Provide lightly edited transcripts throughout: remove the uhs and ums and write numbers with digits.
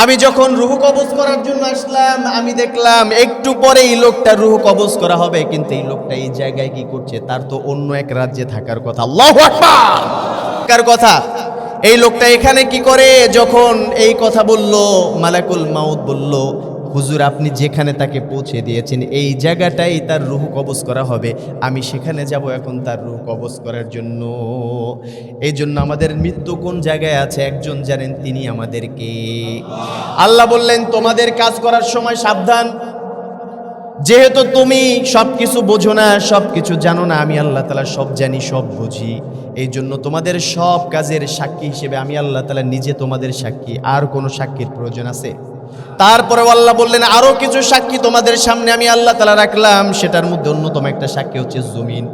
আমি যখন রুহ কবজ করার জন্য আসলাম, আমি দেখলাম একটু পরে এই লোকটা রুহ কবজ করা হবে, কিন্তু এই লোকটা এই জায়গায় কি করছে? তার তো অন্য এক রাজ্যে থাকার কথা। আল্লাহু আকবার! থাকার কথা। এই লোকটা এখানে কি করে? যখন এই কথা বলল, মালাকুল মাউত বলল, হুজুর আপনি যেখানে তাকে পৌঁছে দিয়েছেন এই জায়গাটাই তার রূহ কবজ করা হবে, আমি সেখানে যাব এখন তার রূহ কবজ করার জন্য। এই জন্য আমাদের মৃত্যু কোন জায়গায় আছে একজন জানেন, তিনি আমাদেরকে। আল্লাহ বললেন তোমাদের কাজ করার সময় সাবধান, যেহেতু তুমি সবকিছু বোঝো না, সবকিছু জানো না, আমি আল্লাহ তাআলা সব জানি সব বুঝি। এই জন্য তোমাদের সব কাজের সাক্ষী হিসেবে আমি আল্লাহ তাআলা নিজে তোমাদের সাক্ষী, আর কোনো সাক্ষীর প্রয়োজন আছে? তারপরে আল্লাহ বললেন আরো কিছু সাক্ষী তোমাদের সামনে আমি আল্লাহ তাআলা রাখলাম, সেটার মধ্যে অন্যতম একটা সাক্ষী হচ্ছে জমিন।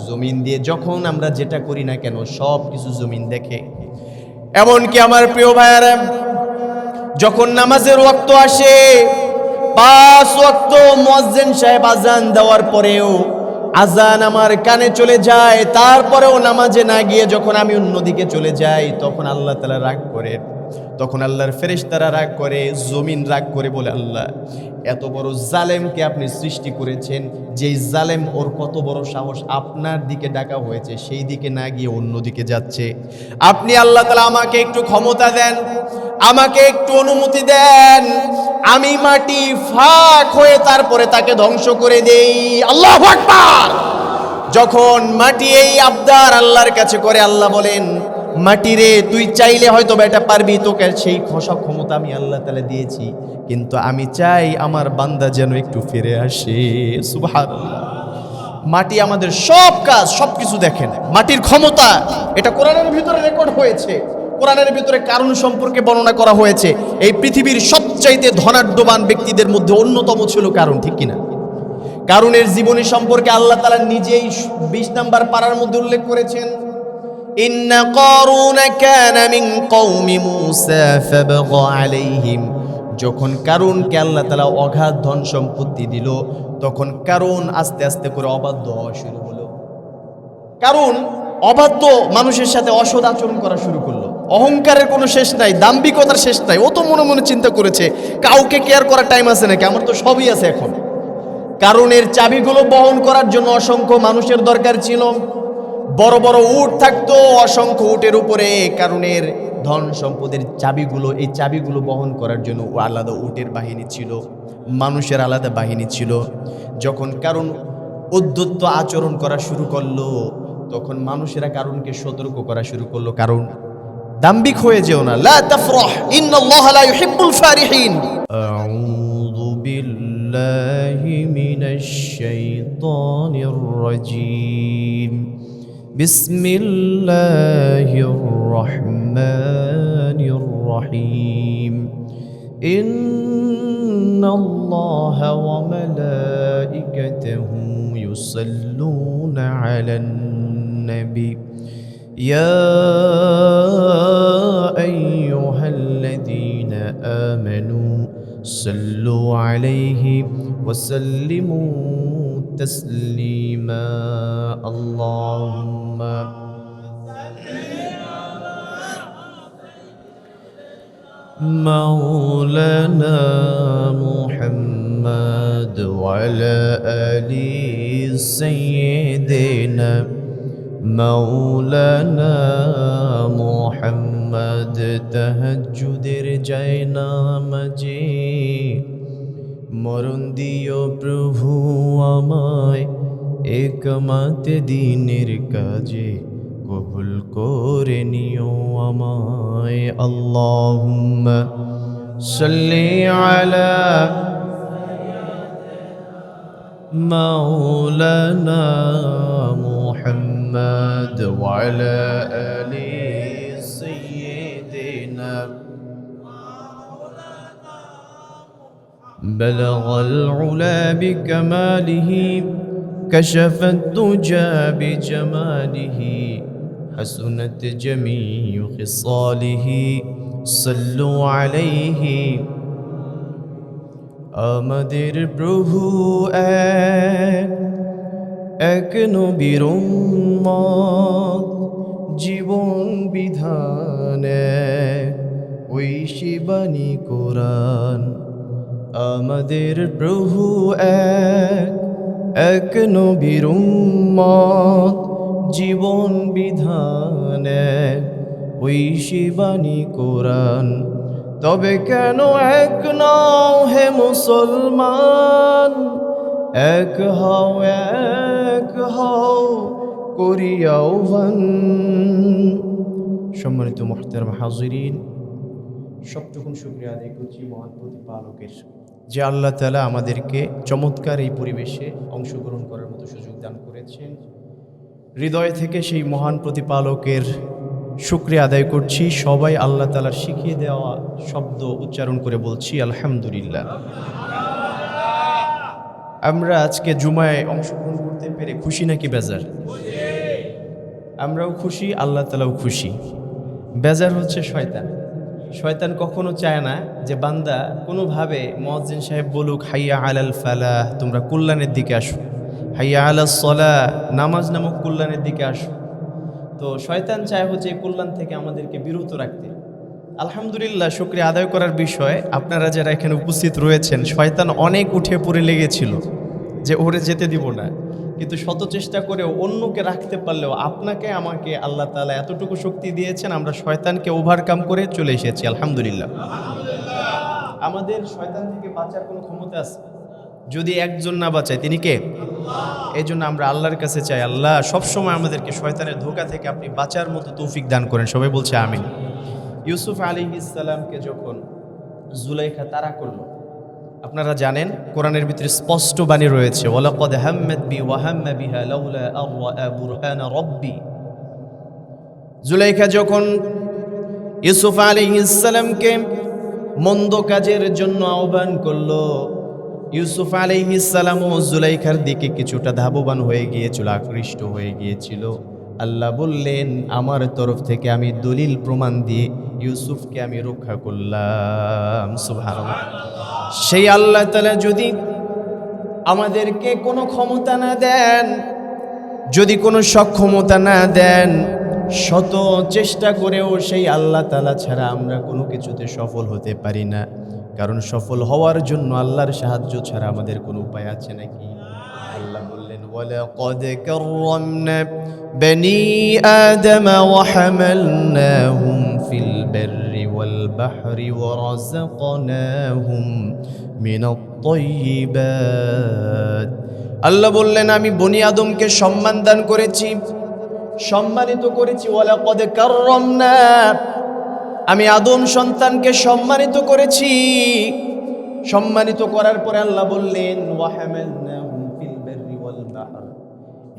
জমিন দিয়ে যখন আমরা যেটা করি না কেন সব কিছু জমিন দেখে। এমনকি আমার প্রিয় ভাইয়ারা, যখন নামাজের ওয়াক্ত আসে, 5 ওয়াক্ত মুয়াজ্জিন সাহেব আজান দেওয়ার পরেও আজান আমার কানে চলে যায়, তারপরেও নামাজে না গিয়ে যখন আমি অন্যদিকে চলে যাই, তখন আল্লাহ তাআলা রাগ করে। তখন আল্লাহর ফেরেশতারা রাগ করে, জমিন রাগ করে, বলে আল্লাহ এত বড় জালেমকে আপনি সৃষ্টি করেছেন, যেই জালেম ওর কত বড় সাহস, আপনার দিকে ডাকা হয়েছে সেই দিকে না গিয়ে অন্যদিকে যাচ্ছে। আপনি আল্লাহ তাআলা আমাকে একটু ক্ষমতা দেন, আমাকে একটু অনুমতি দেন, আমি মাটি ফাঁক হয়ে তারপরে তাকে ধ্বংস করে দেই। আল্লাহু আকবার! যখন মাটি এই আবদার আল্লাহর কাছে করে, আল্লাহ বলেন মাটি রে, তুই চাইলে হয়তো এটা পারবি, তোকে সেই সব ক্ষমতা আমি আল্লাহ তাআলা দিয়েছি, কিন্তু আমি চাই আমার বান্দা যেন একটু ফিরে আসে। সুবহানাল্লাহ! মাটি আমাদের সব কাজ সবকিছু দেখেন, মাটির ক্ষমতা, এটা কোরআনের ভিতরে রেকর্ড হয়েছে। কোরআনের ভিতরে কারণ সম্পর্কে বর্ণনা করা হয়েছে। এই পৃথিবীর সবচাইতে ধনাঢ্যবান ব্যক্তিদের মধ্যে অন্যতম ছিল কারণ, ঠিক কিনা? কারণের জীবনী সম্পর্কে আল্লাহ তাআলা নিজেই 20 নাম্বার পারার মধ্যে উল্লেখ করেছেন, ইন্না কারুন কানা মিন কওমি মূসা ফাবাগা আলাইহিম। যখন কারুনকে আল্লাহ তাআলা অগাধ ধন সম্পত্তি দিল, তখন কারুন আস্তে আস্তে করে অবাধ্য হওয়া শুরু হলো। কারণ অবাধ্য মানুষের সাথে অসৎ আচরণ করা শুরু করলো। অহংকারের কোনো শেষ নাই, দাম্ভিকতার শেষ নাই। ও তো মনে মনে চিন্তা করেছে কাউকে কেয়ার করার টাইম আছে নাকি, আমার তো সবই আছে এখন। কারণের চাবিগুলো বহন করার জন্য অসংখ্য মানুষের দরকার ছিল। বড় বড় উট থাকতো, অসংখ্য উটের উপরে কারণের ধন সম্পদের চাবিগুলো, এই চাবিগুলো বহন করার জন্য আলাদা উটের বাহিনী ছিল, মানুষের আলাদা বাহিনী ছিল। যখন কারণ উদ্ধত্ত আচরণ করা শুরু করলো, তখন মানুষেরা কারণকে সতর্ক করা শুরু করলো, কারণ দাম্ভিক হয়ে যেও না, লা তাফরাহ ইন্নাল্লাহা লা ইউহিব্বুল ফারিহিন। আউযু বিল্লাহি মিনাশ শাইতানির রাজীম। বিসমিল্লাহির রহমানির রহিম। ইন্নাল্লাহা ওয়া মালাইকাতাহু ইউসাল্লুনা আলান নবী ইয়া আইয়ুহাল্লাযীনা আমানু সাল্লু আলাইহি ওয়া সাল্লিমু তাসলিমা। আল্লাহুম্মা মাওলানা মুহাম্মদ ওয়া আলা আলি সাইয়্যিদিনা মাওলানা মুহাম্মদ। তাহাজ্জুদের জায়নামাজে মরণ দিও প্রভু আমায়, একমাত দিনের কাজে কবুল করে নিও আমায়। আল্লাহুম্মা সাল্লি আলা মাওলানা মুহাম্মদ ওয়া আলা আলি সাইয়্যিদিনা। بلغ العلا بكماله كشف الدجى بجماله حسنت جميع خصاله صلوا عليه। আমাদের প্রভু এক নবীর উম্মত, জীবন বিধান এক, ঐশী বাণী কোরআন। আমাদের প্রভু এক, এক নবীর উম্মত, জীবন বিধান এক, ঐশী বাণী কোরআন। তবে কেন এক নও হে মুসলমান, এক হও করিয়া আহ্বান। সম্মানিত মুহতারাম হাজিরিন, সবটুকুন শুকরিয়া আদায় করছি মহান প্রতিপালকের, যে আল্লাহ তাআলা আমাদেরকে চমৎকার এই পরিবেশে অংশগ্রহণ করার মতো সুযোগ দান করেছেন। হৃদয় থেকে সেই মহান প্রতিপালকের শুকরিয়া আদায় করছি। সবাই আল্লাহ তাআলার শিখিয়ে দেওয়া শব্দ উচ্চারণ করে বলছি আলহামদুলিল্লাহ। আমরা আজকে জুমায় অংশগ্রহণ করতে পেরে খুশি নাকি বেজার? আমরাও খুশি, আল্লাহ তাআলাও খুশি। বেজার হচ্ছে শয়তান। শয়তান কখনো চায় না যে বান্দা কোনোভাবে মুয়াজ্জিন সাহেব বলুক হাইয়া আলাল ফালাহ, তোমরা কল্যাণের দিকে আসো, হাইয়া আলাস সালাহ, নামাজ নামক কল্যাণের দিকে আসো। তো শয়তান চায় হচ্ছে এই কল্যাণ থেকে আমাদেরকে বিরত রাখতে। আলহামদুলিল্লাহ, শুকরিয়া আদায় করার বিষয়, আপনারা যারা এখানে উপস্থিত রয়েছেন, শয়তান অনেক উঠে পড়ে লেগেছিল যে ওরে যেতে দিব না, কিন্তু শত চেষ্টা করেও অন্যকে রাখতে পারলেও আপনাকে আমাকে আল্লাহ তাআলা এতটুকু শক্তি দিয়েছেন, আমরা শয়তানকে ওভারকাম করে চলে এসেছি আলহামদুলিল্লাহ। আমাদের শয়তান থেকে বাঁচার কোনো ক্ষমতা আছে? যদি একজন না বাঁচায়, তিনি কে? এই জন্য আমরা আল্লাহর কাছে চাই, আল্লাহ সবসময় আমাদেরকে শয়তানের ধোঁকা থেকে আপনি বাঁচার মতো তৌফিক দান করেন। সবাই বলছে আমিন। ইউসুফ আলাইহিস সালামকে যখন জুলাইখা তাড়া করলো, আপনারা জানেন কোরআনের ভিতরে স্পষ্ট বাণী রয়েছে, ওয়ালাকাদ হাম্মাত বি ওয়া হাম্মা বিহা লাউলা আরআ বুরহানা রাব্বি। জুলাইখা যখন ইউসুফ আলাইহিস সালামকে মন্দ কাজের জন্য আহ্বান করলো, ইউসুফ আলাইহিস সালামও জুলাইখার দিকে কিছুটা ধাবমান হয়ে গিয়েছিল, আকৃষ্ট হয়ে গিয়েছিল। আল্লাহ বললেন, আমার তরফ থেকে আমি দলিল প্রমাণ দিয়ে ইউসুফকে আমি রক্ষা করলাম। সুবহানাল্লাহ। সেই আল্লাহ তাআলা যদি আমাদেরকে কোনো ক্ষমতা না দেন, যদি কোনো সক্ষমতা না দেন, শত চেষ্টা করেও সেই আল্লাহ তাআলা ছাড়া আমরা কোনো কিছুতে সফল হতে পারি না। কারণ সফল হওয়ার জন্য আল্লাহর সাহায্য ছাড়া আমাদের কোনো উপায় আছে নাকি? আল্লাহ বললেন, ওয়ালাকাদ কাররামনা বনি আদম ওয়া হামালনাহুম ফিল বাররি ওয়াল বাহরি ওয়া রাযাকনাহুম মিনাত তাইয়্যিবাত। আল্লাহ বললেন, আমি বনি আদমকে সম্মান দান করেছি, সম্মানিত করেছি। ওয়ালাকাদ কাররামনা, আমি আদম সন্তানকে সম্মানিত করেছি। সম্মানিত করার পরে আল্লাহ বললেন, ওয়া হামালনাহুম ফিল বাররি ওয়াল বাহর,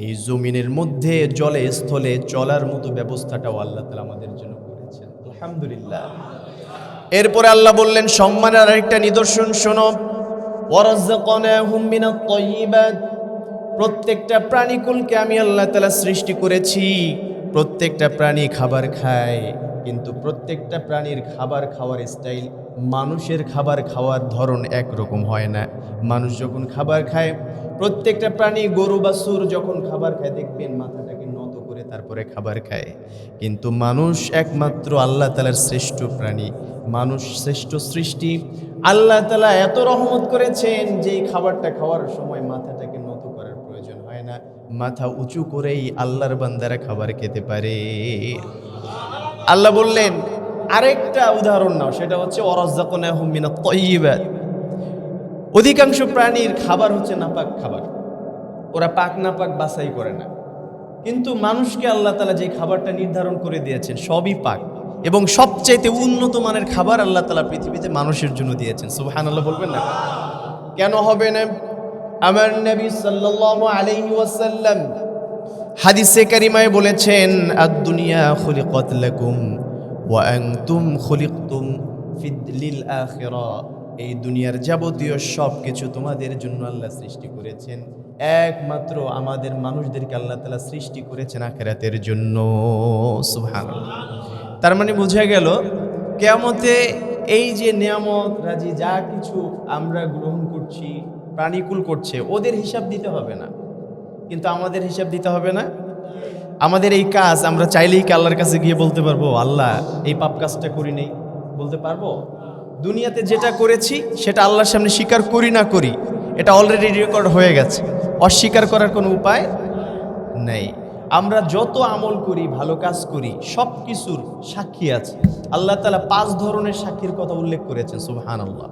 এই জমিনের মধ্যে জলে স্থলে চলার মতো ব্যবস্থাটাও আল্লাহ তাআলা আমাদের জন্য করেছেন। আলহামদুলিল্লাহ। এরপরে আল্লাহ বললেন, সম্মানের আরেকটা নিদর্শন শোনো, ওয়া রাযাকনাহুম মিনাত তাইয়্যিবাত, প্রত্যেকটা প্রাণীকুলকে আমি আল্লাহ তাআলা সৃষ্টি করেছি। প্রত্যেকটা প্রাণী খাবার খায়, কিন্তু প্রত্যেকটা প্রাণীর খাবার খাওয়ার স্টাইল, মানুষের খাবার খাওয়ার ধরন একরকম হয় না। মানুষ যখন খাবার খায়, প্রত্যেকটা প্রাণী, গরু বা সুর যখন খাবার খায়, দেখবেন মাথাটাকে নত করে তারপরে খাবার খায়। কিন্তু মানুষ একমাত্র আল্লাহ তাআলার শ্রেষ্ঠ প্রাণী, মানুষ শ্রেষ্ঠ সৃষ্টি। আল্লাহ তাআলা এত রহমত করেছেন যে এই খাবারটা খাওয়ার সময় মাথাটাকে নত করার প্রয়োজন হয় না, মাথা উঁচু করেই আল্লাহর বান্দারা খাবার খেতে পারে। আল্লাহ বললেন, আরেকটা উদাহরণ নাও, সেটা হচ্ছে ওয়ারাযাকনাহুম মিনাত তাইয়্যিবাত। অধিকাংশ প্রাণীর খাবার হচ্ছে নাপাক খাবার, ওরা পাক নাপাক বাছাই করে না। কিন্তু মানুষকে আল্লাহ তাআলা যে খাবারটা নির্ধারণ করে দিয়েছেন সবই পাক, এবং সবচাইতে উন্নত মানের খাবার আল্লাহ তাআলা পৃথিবীতে মানুষের জন্য দিয়েছেন। সুবহানাল্লাহ বলবেন না? কেন হবে না? আমার নবী সাল্লাল্লাহু আলাইহি ওয়াসাল্লাম হাদিসে কারিমায় বলেছেন, আদ-দুনিয়া খুলিকাত লাকুম ওয়া আনতুম খুলিকতুম লিল আখিরা। এই দুনিয়ার যাবতীয় সব কিছু তোমাদের জন্য আল্লাহ সৃষ্টি করেছেন, একমাত্র আমাদের মানুষদেরকে আল্লাহ তাআলা সৃষ্টি করেছেন আখিরাতের জন্য। সুবহানাল্লাহ। তার মানে বোঝা গেল, কিয়ামতে এই যে নিয়ামত রাজি যা কিছু আমরা গ্রহণ করছি, প্রাণীকুল করছে, ওদের হিসাব দিতে হবে না, কিন্তু আমাদের হিসাব দিতে হবে না। আমাদের এই কাজ আমরা চাইলেই কি আল্লাহর কাছে গিয়ে বলতে পারবো, আল্লাহ এই পাপ কাজটা করি নেই, বলতে পারবো? দুনিয়াতে যেটা করেছি সেটা আল্লাহর সামনে স্বীকার করি না করি, এটা অলরেডি রেকর্ড হয়ে গেছে, অস্বীকার করার কোনো উপায় নেই। আমরা যত আমল করি, ভালো কাজ করি, সব কিছুর সাক্ষী আছে। আল্লাহ তাআলা 5 ধরনের সাক্ষীর কথা উল্লেখ করেছেন, সুবহানাল্লাহ।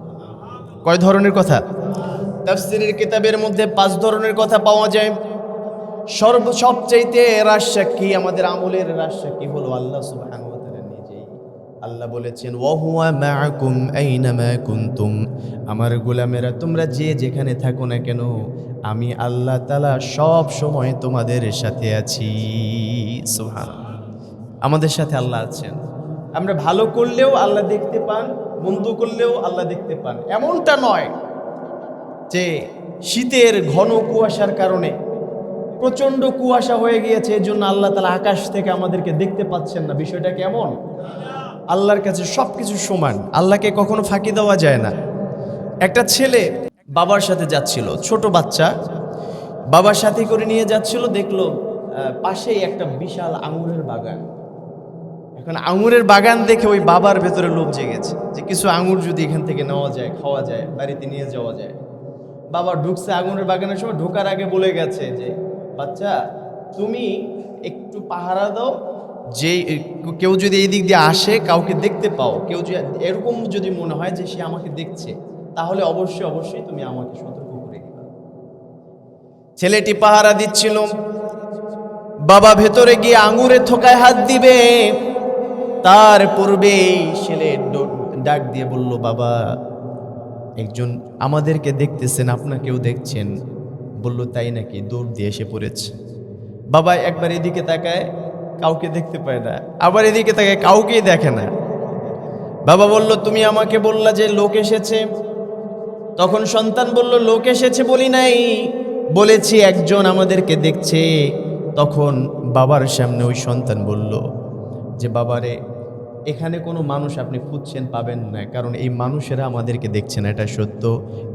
কয় ধরনের কথা? তাফসীরের কিতাবের মধ্যে 5 ধরনের কথা পাওয়া যায়। সবচাইতে রাজসাক্ষী, আমাদের আমলের রাজসাক্ষী হলো আল্লাহ সুবহানাহু ওয়া তাআলা নিজেই। আল্লাহ বলেছেন, ওয়া হুয়া মাআকুম আইনামা কুনতুম, আমার গোলামেরা তোমরা যে যেখানে থাকো না কেন, আমি আল্লাহ তাআলা সব সময় তোমাদের সাথে আছি। সুবহানাল্লাহ, আমাদের সাথে আল্লাহ আছেন। আমরা ভালো করলেও আল্লাহ দেখতে পান, মন্দ করলেও আল্লাহ দেখতে পান। এমনটা নয় যে শীতের ঘন কুয়াশার কারণে প্রচন্ড কুয়াশা হয়ে গিয়েছে, এই জন্য আল্লাহ তাআলা আকাশ থেকে আমাদেরকে দেখতে পাচ্ছেন না। বিষয়টা কেমন? আল্লাহর কাছে সবকিছু সমান, আল্লাহকে কখনো ফাঁকি দেওয়া যায় না। একটা ছেলে বাবার সাথে যাচ্ছিল, ছোট বাচ্চা বাবার সাথে করে নিয়ে যাচ্ছিল, দেখলো পাশেই একটা বিশাল আঙুরের বাগান। এখন আঙুরের বাগান দেখে ওই বাবার ভেতরে লোভ জেগেছে যে কিছু আঙুর যদি এখান থেকে নেওয়া যায়, খাওয়া যায়, বাড়িতে নিয়ে যাওয়া যায়। বাবা ঢুকছে আঙুরের বাগানের সময়, ঢোকার আগে বলে গেছে যে, বাচ্চা তুমি একটু পাহারা দাও, যে কেউ যদি এই দিক দিয়ে আসে, কাউকে দেখতে পাও, কেউ যদি এরকম যদি মনে হয় যে সে আমাকে দেখছে, তাহলে অবশ্যই অবশ্যই তুমি আমাকে সতর্ক করে দিবা। ছেলেটি পাহারা দিচ্ছিল, বাবা ভেতরে গিয়ে আঙুরের থোকায় হাত দিবে, তার পূর্বে ছেলে ডাক দিয়ে বলল, বাবা একজন আমাদেরকে দেখতেছেন, আপনাকেও দেখছেন। বলল, তাই নাকি? দৌড় দিয়ে এসে পড়েছে। বাবা একবার এদিকে তাকায়, কাউকে দেখতে পায় না, আবার এদিকে তাকায়, কাউকেই দেখে না। বাবা বলল, তুমি আমাকে বললা যে লোক এসেছে। তখন সন্তান বলল, লোক এসেছে বলি নাই, বলেছি একজন আমাদেরকে দেখছে। তখন বাবার সামনে ওই সন্তান বলল যে, বাবারে এখানে কোনো মানুষ আপনি খুঁজছেন পাবেন না, কারণ এই মানুষেরা আমাদেরকে দেখছে না, এটা সত্য।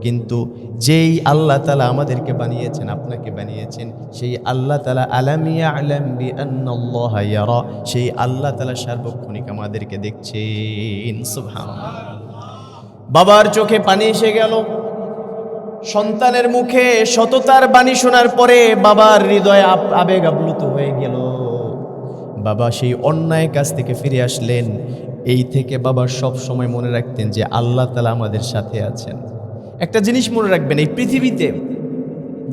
কিন্তু যেই আল্লাহ তাআলা আমাদেরকে বানিয়েছেন, আপনাকে বানিয়েছেন, সেই আল্লাহ তাআলা আলাম ইয়ালাম বিআন্নাল্লাহা ইয়ারা, সেই আল্লাহ তাআলা সার্বক্ষণিক আমাদেরকে দেখছেন। সুবহানাল্লাহ। বাবার চোখে পানি এসে গেল। সন্তানের মুখে সততার বাণী শোনার পরে বাবার হৃদয় আবেগ আপ্লুত হয়ে গেল। বাবা সেই অন্যায় কাজ থেকে ফিরে আসলেন। এই থেকে বাবা সব সময় মনে রাখতেন যে আল্লাহ তাআলা আমাদের সাথে আছেন। একটা জিনিস মনে রাখবেন, এই পৃথিবীতে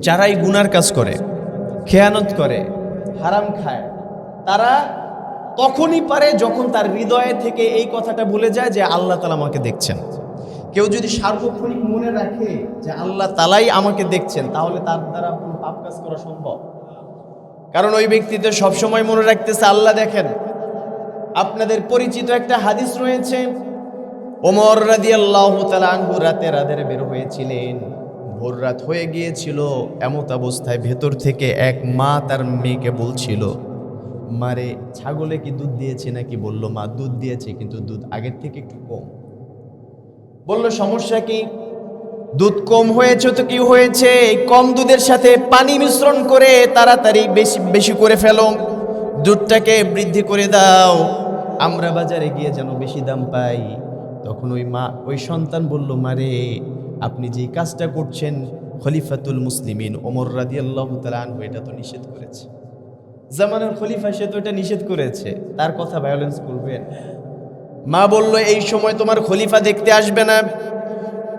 যারাই গুনার কাজ করে, খেয়ানত করে, হারাম খায়, তারা তখনই পারে যখন তার হৃদয়ে থেকে এই কথাটা ভুলে যায় যে আল্লাহ তাআলা আমাকে দেখছেন। কেউ যদি সার্বক্ষণিক মনে রাখে যে আল্লাহ তাআলাই আমাকে দেখছেন, তাহলে তার দ্বারা কোনো পাপ কাজ করা সম্ভব। কারণ ওই ব্যক্তিতে সবসময় মনে রাখতেছে আল্লাহ দেখেন। আপনাদের পরিচিত একটা হাদিস রয়েছে, ওমর রাদিয়াল্লাহু তাআলা আনহু রাতের আঁধারে বের হয়েছিলেন। ভোর রাত হয়ে গিয়েছিল, এমত অবস্থায় ভেতর থেকে এক মা তার মেয়েকে বলছিল, মারে ছাগলে কি দুধ দিয়েছে নাকি? বলল, মা দুধ দিয়েছে, কিন্তু দুধ আগের থেকে একটু কম। বলল, সমস্যা কি? দুধ কম হয়েছে তো কি হয়েছে, কম দুধের সাথে পানি মিশ্রণ করে তাড়াতাড়ি বেশি বেশি করে ফেলো, দুধটাকে বৃদ্ধি করে দাও, আমরা বাজারে গিয়ে যেন বেশি দাম পাই। তখন ওই সন্তান বলল, মারে আপনি যে কাজটা করছেন, খলিফাতুল মুসলিমিন ওমর রাদিয়াল্লাহু তাআলা আনহু এটা তো নিষেধ করেছে। জামানের খলিফা, সে তো এটা নিষেধ করেছে, তার কথা ভায়োলেন্স করবেন? মা বলল, এই সময় তোমার খলিফা দেখতে আসবে না,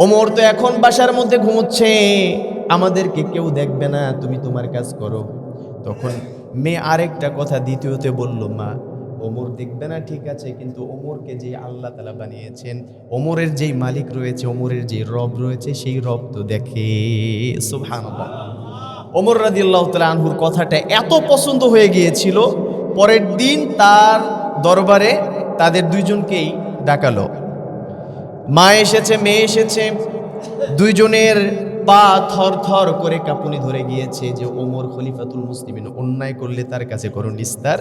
ওমর তো এখন বাসার মধ্যে ঘুমোচ্ছে, আমাদেরকে কেউ দেখবে না, তুমি তোমার কাজ করো। তখন মেয়ে আরেকটা কথা দ্বিতীয়তে বলল, মা ওমর দেখবে না ঠিক আছে, কিন্তু ওমরকে যে আল্লাহ তাআলা বানিয়েছেন, ওমরের যেই মালিক রয়েছে, ওমরের যে রব রয়েছে, সেই রব তো দেখে। সুবহানাল্লাহ। ওমর রাদিয়াল্লাহু তাআলা আনহুর কথাটা এত পছন্দ হয়ে গিয়েছিল, পরের দিন তার দরবারে তাদের দুইজনকেই ডাকালো। মা এসেছে, মেয়ে এসেছে, দুইজনের পা থর থর করে কাঁপুনি ধরে গিয়েছে যে ওমর খলিফাতুল মুসলিমিন, অন্যায় করলে তার কাছে কোনো নিস্তার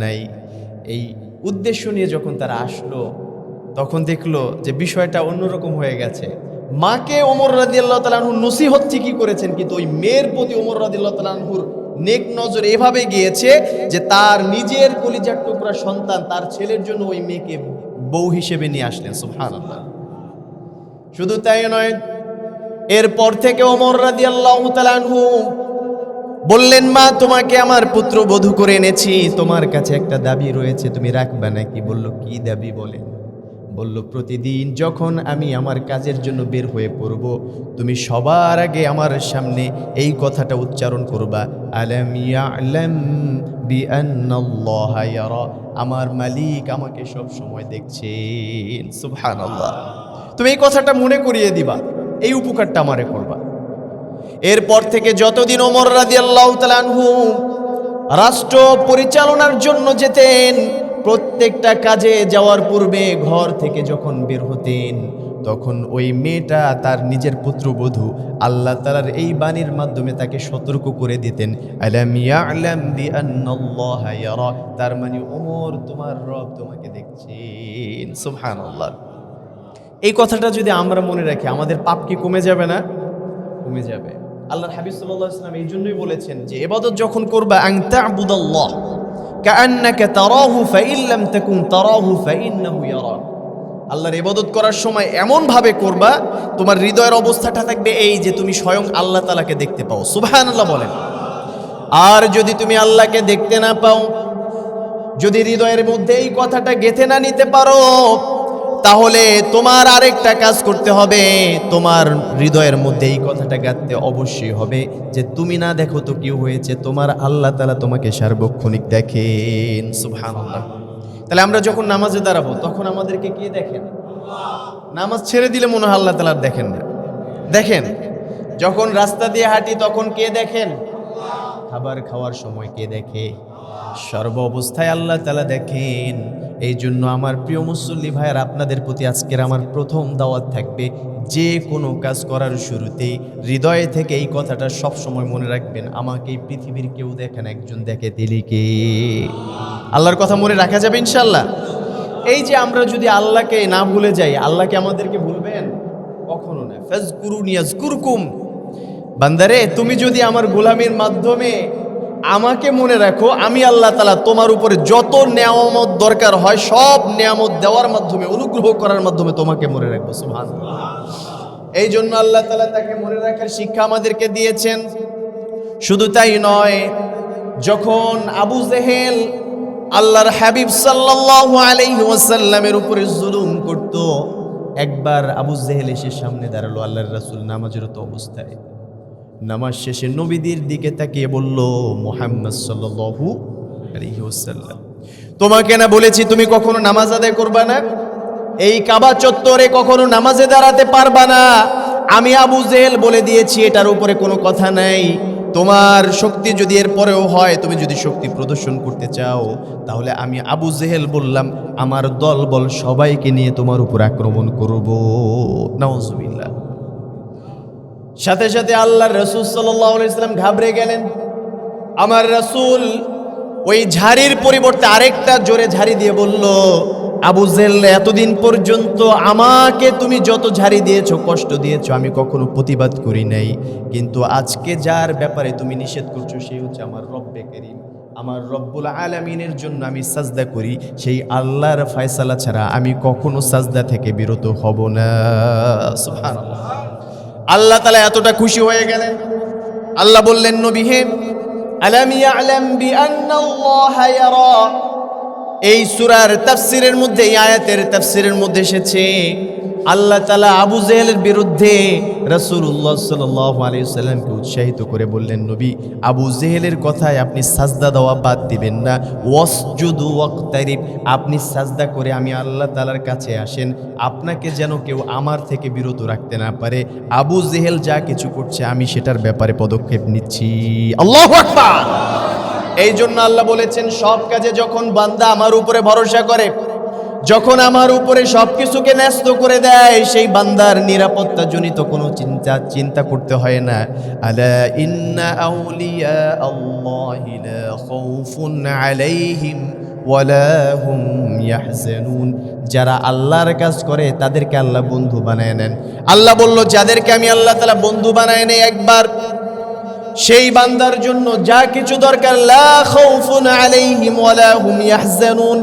নাই। এই উদ্দেশ্য নিয়ে যখন তারা আসলো, তখন দেখলো যে বিষয়টা অন্যরকম হয়ে গেছে। মাকে ওমর রাদিয়াল্লাহু তাআলা আনহু নসিহত ঠিকই করেছেন, কিন্তু ওই মেয়ের প্রতি ওমর রাদিয়াল্লাহু তাআলা আনহুর নেক নজর এভাবে গিয়েছে যে তার নিজের কলিজার টুকরা সন্তান, তার ছেলের জন্য ওই মেয়েকে বউ হিসেবে নিয়ে আসলেন। সুবহানাল্লাহ। শুধু তাই নয়, এরপর থেকে ওমর রাদিয়াল্লাহু তাআলা আনহু বললেন, মা তোমাকে আমার পুত্রবধূ করে এনেছি, তোমার কাছে একটা দাবি রয়েছে, তুমি রাখবে নাকি? বলল, কি দাবি বলেন? বলল, প্রতিদিন যখন আমি আমার কাজের জন্য বের হয়ে পড়ব, তুমি সবার আগে আমার সামনে এই কথাটা উচ্চারণ করবা, আলাম ইয়ালাম বিআন্নাল্লাহা ইয়ারা, আমার মালিক আমাকে সব সময় দেখছেন। সুবহানাল্লাহ। তুমি এই কথাটা মনে করিয়ে দিবা, এই উপকারটা আমারে করবা। এরপর থেকে যতদিন ওমর রাদিয়াল্লাহু তাআলা আনহু রাষ্ট্র পরিচালনার জন্য যেতেন, প্রত্যেকটা কাজে যাওয়ার পূর্বে ঘর থেকে যখন বের হতেন, তখন ওই মেয়েটা তার নিজের পুত্রবধূ আল্লাহ তাআলার এই বাণীর মাধ্যমে তাকে সতর্ক করে দিতেন, আলাম ইয়ালাম বিআন্নাল্লাহা ইয়ারা, তার মানে ওমর তোমার রব তোমাকে দেখছেন। সুবহানাল্লাহ। এই কথাটা যদি আমরা মনে রাখি, আমাদের পাপ কি কমে যাবে না? কমে যাবে। আল্লাহর হাবিব সাল্লাল্লাহু আলাইহি ওয়াসাল্লাম এই জন্যই বলেছেন যে ইবাদত যখন করবা, আন তা'বুদাল্লাহ কাআন্নাকা তারাহু ফাইন লাম তাকুন তারাহু ফাইন্নাহু ইয়ারাক। আল্লাহর ইবাদত করার সময় এমন ভাবে করবা, তোমার হৃদয়ের অবস্থাটা থাকবে এই যে তুমি স্বয়ং আল্লাহ তাআলাকে দেখতে পাও। সুবহানাল্লাহ বলেন। আর যদি তুমি আল্লাহকে দেখতে না পাও, যদি হৃদয়ের মধ্যে এই কথাটা গেঁথে না নিতে পারো, তাহলে তোমার আরেকটা কাজ করতে হবে। তোমার হৃদয়ের মধ্যে এই কথাটা গাঁথতে অবশ্যই হবে যে তুমি না দেখো তো কি হয়েছে, তোমার আল্লাহ তাআলা তোমাকে সার্বক্ষণিক দেখেন। সুবহানাল্লাহ। তাহলে আমরা যখন নামাজে দাঁড়াবো, তখন আমাদেরকে কে দেখেন? নামাজ ছেড়ে দিলে মনে হয় আল্লাহ তাআলা দেখেন না। দেখেন। যখন রাস্তা দিয়ে হাঁটি, তখন কে দেখেন? খাবার খাওয়ার সময় কে দেখে? সর্ব অবস্থায় আল্লাহ তাআলা দেখেন। এই জন্য আমার প্রিয় মুসল্লি ভাইয়ের, আপনাদের প্রতি আজকের আমার প্রথম দাওয়াত থাকবে, যে কোনো কাজ করার শুরুতেই হৃদয় থেকে এই কথাটা সব সময় মনে রাখবেন, আমাকে এই পৃথিবীর কেউ দেখেন, একজন দেখে, তিনি কে? আল্লাহর কথা মনে রাখা যাবে ইনশাআল্লাহ। এই যে আমরা যদি আল্লাহকে না ভুলে যাই, আল্লাহকে আমাদেরকে ভুলবেন? কখনো না। ফাজকুরুনি আযকুরকুম। বান্দারে, তুমি যদি আমার গোলামির মাধ্যমে আমাকে মনে রাখো, আমি আল্লাহ তাআলা তোমার উপরে যত নেয়ামত দরকার হয় সব নেয়ামত দেওয়ার মাধ্যমে, অনুগ্রহ করার মাধ্যমে তোমাকে মনে রাখবো। সুবহানাল্লাহ। এই জন্য আল্লাহ তাআলা তাকে মনে রাখার শিক্ষা আমাদেরকে দিয়েছেন। শুধু তাই নয়, যখন আবু জেহেল আল্লাহর হাবিব সাল্লাল্লাহু আলাইহি ওয়াসাল্লামের উপরে জুলুম করত, একবার আবু জেহেল এসে সামনে দাঁড়ালো আল্লাহর রাসূল নামাজরত অবস্থায়। নামাজ শেষে নবীদের দিকে তাকিয়ে বলল, মুহাম্মদ সাল্লাল্লাহু আলাইহি ওয়াসাল্লাম, তোমাকে না বলেছি তুমি কখনো নামাজ আদায় করবা না? এই কাবা চত্বরে কখনো নামাজে দাঁড়াতে পারবা না। আমি আবু জেহেল বলে দিয়েছি, এটার উপরে কোনো কথা নাই। তোমার শক্তি যদি এর পরেও হয়, তুমি যদি শক্তি প্রদর্শন করতে চাও, তাহলে আমি আবু জেহেল বললাম, আমার দল বল সবাইকে নিয়ে তোমার উপর আক্রমণ করব। নাউজুবিল্লাহ। সাথে সাথে আল্লাহর রাসূল সাল্লাল্লাহু আলাইহি ওয়াসাল্লাম ঘাবড়ে গেলেন। আমার রাসূল ওই ঝাড়ির পরিবর্তে আরেকটা জোরে ঝাড়ি দিয়ে বলল, আবু জেহেল, এতদিন পর্যন্ত আমাকে তুমি যত ঝাড়ি দিয়েছো, কষ্ট দিয়েছো, আমি কখনো প্রতিবাদ করি নাই, কিন্তু আজকে যার ব্যাপারে তুমি নিষেধ করছো, সেই হচ্ছে আমার রব্বে কারীম, আমার রব্বুল আলামিনের জন্য আমি সাজদা করি, সেই আল্লাহর ফয়সালা ছাড়া আমি কখনো সাজদা থেকে বিরত হব না। সুবহানাল্লাহ। আল্লাহ তাআলা এতটা খুশি হয়ে গেলেন, আল্লাহ বললেন, নবী হে, আলাম ইয়ালাম বিআন্নাল্লাহা ইয়ারা। এই সূরার তাফসীরের মধ্যে, এই আয়াতের তাফসীরের মধ্যে এসেছে, আল্লাহ তাআলা আবু জেহেলের বিরুদ্ধে রাসূলুল্লাহ সাল্লাল্লাহু আলাইহি ওয়াসাল্লামকে উৎসাহিত করে বললেন, নবী, আবু জেহেলের কথায় আপনি সাজদা দেওয়া বাদ দিবেন না। ওয়াসজুদু ওয়াক্তারিব, আপনি সাজদা করে আমি আল্লাহ তাআলার কাছে আসেন, আপনাকে যেন কেউ আমার থেকে বিরত রাখতে না পারে। আবু জেহেল যা কিছু করছে, আমি সেটার ব্যাপারে পদক্ষেপ নিচ্ছি। আল্লাহু আকবার। এই জন্য আল্লাহ বলেছেন, সব কাজে যখন বান্দা আমার উপরে ভরসা করে, যখন আমার উপরে সবকিছুকে ন্যস্ত করে দেয়, সেই বান্দার নিরাপত্তা জনিত কোনো চিন্তা করতে হয় না। আলা ইন্না আউলিয়া আল্লাহি লা খাউফুন আলাইহিম ওয়ালা হুম ইয়াহজানুন। যারা আল্লাহর কাজ করে তাদেরকে আল্লাহ বন্ধু বানায় নেন। আল্লাহ বলল, যাদেরকে আমি আল্লাহ তাআলা বন্ধু বানায় নেই একবার, সেই বান্দার জন্য যা কিছু দরকার, লা খাউফুন আলাইহিম ওয়ালা হুম ইয়াহজানুন,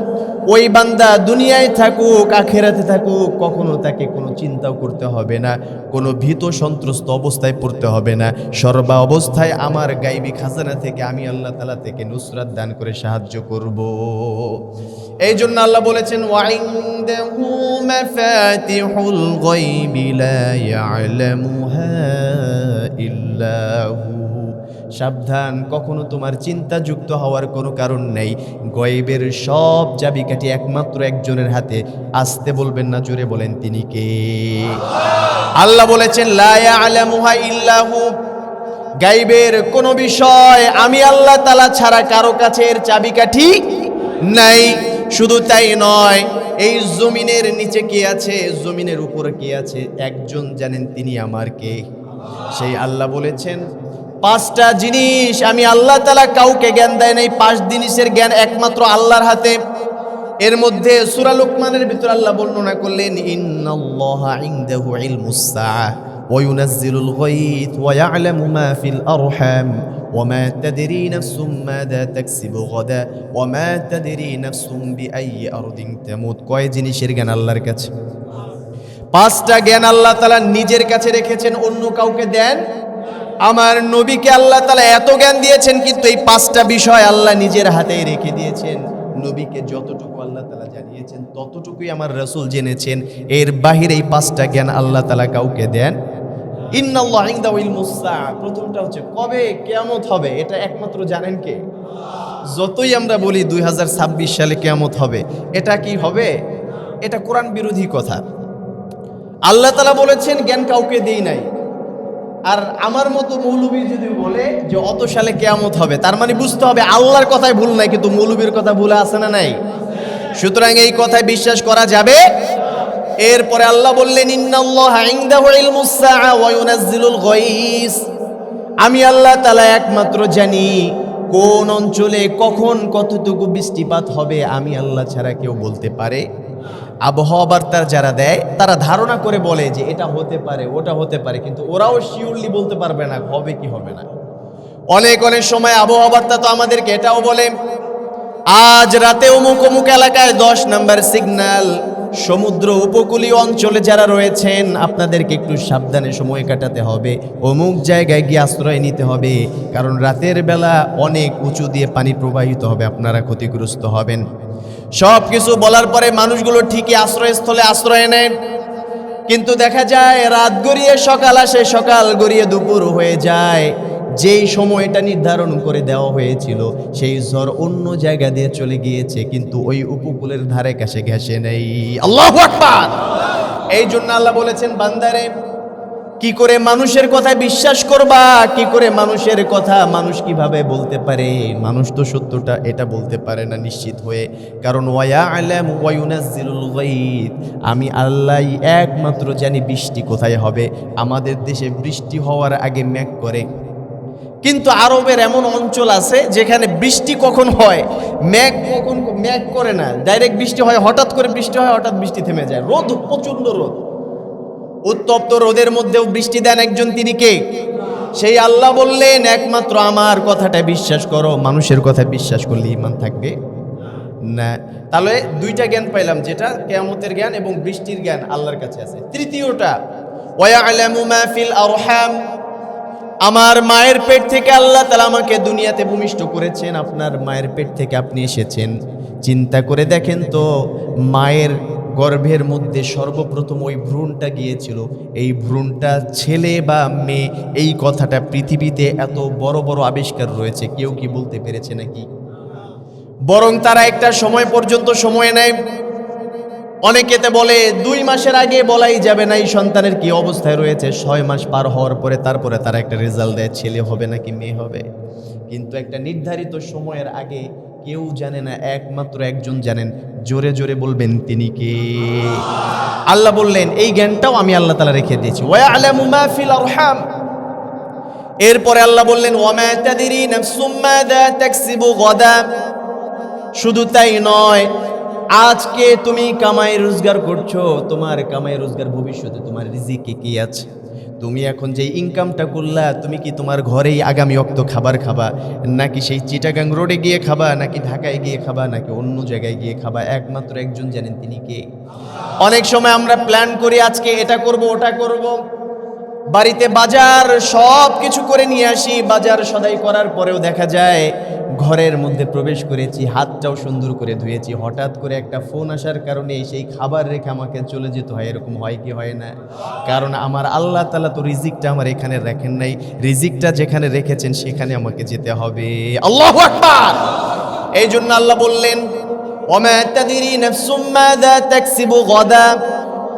ওই বান্দা দুনিয়ায় থাকুক আখিরাতে থাকুক কখনো তাকে কোনো চিন্তাও করতে হবে না, কোনো ভীত সন্ত্রস্ত অবস্থায় পড়তে হবে না। সর্বা অবস্থায় আমার গায়বী খাজানা থেকে আমি আল্লাহ তাআলা থেকে নুসরাত দান করে সাহায্য করব। এই জন্য আল্লাহ বলেছেন ওয়াইনদাহু মাফাতিহুল গায়বি লা ইয়ালামুহা ইল্লাহু। সাবধান, কখনো তোমার চিন্তাযুক্ত হওয়ার কোনো কারণ নেই। গয়বের সব চাবিকাঠি একমাত্র একজনের হাতে। আসতে বলবেন না, জোরে বলেন তিনি কে? আল্লাহ বলেছেন লা ইয়ালামুহা ইল্লাহু। গায়বের কোনো বিষয় আমি আল্লাহ তাআলা ছাড়া কারো কাছে এর চাবিকাঠি নাই। শুধু তাই নয়, এই জমিনের নিচে কে আছে, জমিনের উপরে কে আছে, একজন জানেন, তিনি আমার কে। সেই আল্লাহ বলেছেন 5টা জিনিস আমি আল্লাহ তাআলা কাউকে জ্ঞান দেয় নাই। 5 জিনিসের জ্ঞান একমাত্র আল্লাহর হাতে। এর মধ্যে সূরা লুকমানের ভিতর আল্লাহ বর্ণনা করলেন ইন্নাল্লাহা ইনদাহু ইলমুস সাআহ ওয়া ইউনাজ্জিলুল গায়থ ওয়া ইয়ালামু মা ফিল আরহাম ওয়া মা তাদরি নাফসুম মাযা তাকসিবু গাদা ওয়া মা তাদরি নাফসুম বিআইয়ি আরদিন তামুত। কয় জিনিসের জ্ঞান আল্লাহর কাছে? 5টা জ্ঞান আল্লাহ তাআলা নিজের কাছে রেখেছেন, অন্য কাউকে দেন। আমার নবীকে আল্লাহ তাআলা এত জ্ঞান দিয়েছেন, কিন্তু এই 5টা বিষয় আল্লাহ নিজের হাতেই রেখে দিয়েছেন। নবীকে যতটুকু আল্লাহ তাআলা জানিয়েছেন ততটুকুই আমার রাসূল জেনেছেন। এর বাহিরে এই 5টা জ্ঞান আল্লাহ তাআলা কাউকে দেন। ইন্নাল্লাহা ইনদাহু ইলমুস সাআহ, প্রথমটা হচ্ছে কবে কিয়ামত হবে, এটা একমাত্র জানেন কে? যতই আমরা বলি 2026 সালে কিয়ামত হবে, এটা কি হবে? এটা কোরআন বিরোধী কথা। আল্লাহ তাআলা বলেছেন জ্ঞান কাউকে দেই নাই। আর আমার মতো মৌলবী যদি বলে যে অত সালে কিয়ামত হবে, তার মানে বুঝতে হবে আল্লাহর কথায় ভুল নাই, কিন্তু মৌলবীর কথা ভুলে আছে না নাই? সুতরাং এই কথায় বিশ্বাস করা যাবে। এরপরে আল্লাহ বললেন ইন্নাল্লাহা ইনদাহু ইলমুস সাআহ ওয়া ইউনাজ্জিলুল গায়স। আমি আল্লাহ তাআলা একমাত্র জানি কোন অঞ্চলে কখন কতটুকু বৃষ্টিপাত হবে, আমি আল্লাহ ছাড়া কেউ বলতে পারে? আবহাওয়া বার্তা যারা দেয় তারা ধারণা করে বলে যে এটা হতে পারে, ওটা হতে পারে, কিন্তু ওরাও শিওরলি বলতে পারবে না হবে কি হবে না। অনেক সময় আবহাওয়া বার্তা তো আমাদেরকে এটাও বলে আজ রাতে অমুক অমুক এলাকায় 10 নম্বর সিগন্যাল। সমুদ্র উপকূলীয় অঞ্চলে যারা রয়েছেন আপনাদেরকে একটু সাবধানে সময় কাটাতে হবে, অমুক জায়গায় গিয়ে আশ্রয় নিতে হবে, কারণ রাতের বেলা অনেক উঁচু দিয়ে পানি প্রবাহিত হবে, আপনারা ক্ষতিগ্রস্ত হবেন। সব কিছু বলার পরে মানুষগুলো ঠিকই আশ্রয়স্থলে আশ্রয় নেয়, কিন্তু দেখা যায় রাত গড়িয়ে সকাল আসে, সকাল গড়িয়ে দুপুর হয়ে যায়। যেই সময়টা নির্ধারণ করে দেওয়া হয়েছিল সেই ঝড় অন্য জায়গা দিয়ে চলে গিয়েছে, কিন্তু ওই উপকূলের ধারে কাছে ঘেঁষে নেই। আল্লাহু আকবার। এই জন্য আল্লাহ বলেছেন বান্দারে কি করে মানুষের কথায় বিশ্বাস করবা, কি করে মানুষের কথা মানুষ কিভাবে বলতে পারে? মানুষ তো সত্যটা এটা বলতে পারে না নিশ্চিত হয়ে, কারণ ওয়া ইয়ালামু ওয়া ইউনাজ্জিলুল গায়থ। আমি আল্লাহই একমাত্র জানি বৃষ্টি কোথায় হবে। আমাদের দেশে বৃষ্টি হওয়ার আগে মেঘ করে, কিন্তু আরবের এমন অঞ্চল আছে যেখানে বৃষ্টি কখন হয় মেঘ করে না, ডাইরেক্ট বৃষ্টি হয়, হঠাৎ করে বৃষ্টি হয়, হঠাৎ বৃষ্টি থেমে যায়। রোদ, প্রচন্ড রোদ, উত্তপ্ত রোদের মধ্যেও বৃষ্টি দেন একজন, তিনি কে? সেই আল্লাহ বললেন একমাত্র আমার কথাটা বিশ্বাস করো, মানুষের কথা বিশ্বাস করলে ঈমান থাকবে না। তাহলে 2টা জ্ঞান পাইলাম, যেটা কিয়ামতের জ্ঞান এবং বৃষ্টির জ্ঞান আল্লাহর কাছে আছে। তৃতীয়টা ওয়া ইয়ালামু মা ফিল আরহাম। আমার মায়ের পেট থেকে আল্লাহ তাআলা আমাকে দুনিয়াতে ভূমিষ্ঠ করেছেন, আপনার মায়ের পেট থেকে আপনি এসেছেন। চিন্তা করে দেখেন তো, মায়ের গর্ভের মধ্যে সর্বপ্রথম ওই ভ্রূণটা গিয়েছিল, এই ভ্রূণটা ছেলে বা মেয়ে, এই কথাটা পৃথিবীতে এত বড় বড় আবিষ্কার রয়েছে, কেউ কি বলতে পেরেছে নাকি? বরং তারা একটা সময় পর্যন্ত সময় নেয়। অনেকেতে বলে 2 মাসের আগে বলাই যাবে না এই সন্তানের কি অবস্থায় রয়েছে। 6 মাস পার হওয়ার পরে তারপরে তারা একটা রেজাল্ট দেয়, ছেলে হবে নাকি মেয়ে হবে। কিন্তু একটা নির্ধারিত সময়ের আগে কেউ জানে না, একমাত্র একজন জানেন। জোরে জোরে বলবেন তিনি কে? আল্লাহ বললেন এই জ্ঞানটাও আমি আল্লাহ তাআলা রেখে দিয়েছি। ওয়া ইয়ালামু মা ফিল আরহাম। এরপরে আল্লাহ বললেন ওয়া মা তাদরি নাফসুম মাযা তাকসিবু গাদা। শুধু তাই নয়, আজকে তুমি কামাই রোজগার করছো, তোমার কামাই রোজগার ভবিষ্যতে তোমার রিজিকে কি আছে তুমি এখন যে ইনকামটা করলা, তুমি কি তোমার ঘরেই আগামী অক্ত খাবার খাবা, নাকি সেই চিটাগাং রোডে গিয়ে খাবা, নাকি ঢাকায় গিয়ে খাবা, নাকি অন্য জায়গায় গিয়ে খাবা? একমাত্র একজন জানেন, তিনি কে? অনেক সময় আমরা প্ল্যান করি আজকে এটা করব ওটা করব, বাড়িতে বাজার সব কিছু করে নিয়ে আসি, বাজার সদাই করার পরেও দেখা যায় ঘরের মধ্যে প্রবেশ করেছি, হাতটাও সুন্দর করে ধুয়েছি, হঠাৎ করে একটা ফোন আসার কারণে সেই খাবার রেখে আমাকে চলে যেতে হয়। এরকম হয় কি হয় না? কারণ আমার আল্লাহ তাআলা তো রিজিকটা আমার এখানে রাখেন নাই, রিজিকটা যেখানে রেখেছেন সেখানে আমাকে যেতে হবে। আল্লাহু আকবার। এই জন্য আল্লাহ বললেন, ওমা তাদরি নাফসুম মাযা তাকসিবু গাদা।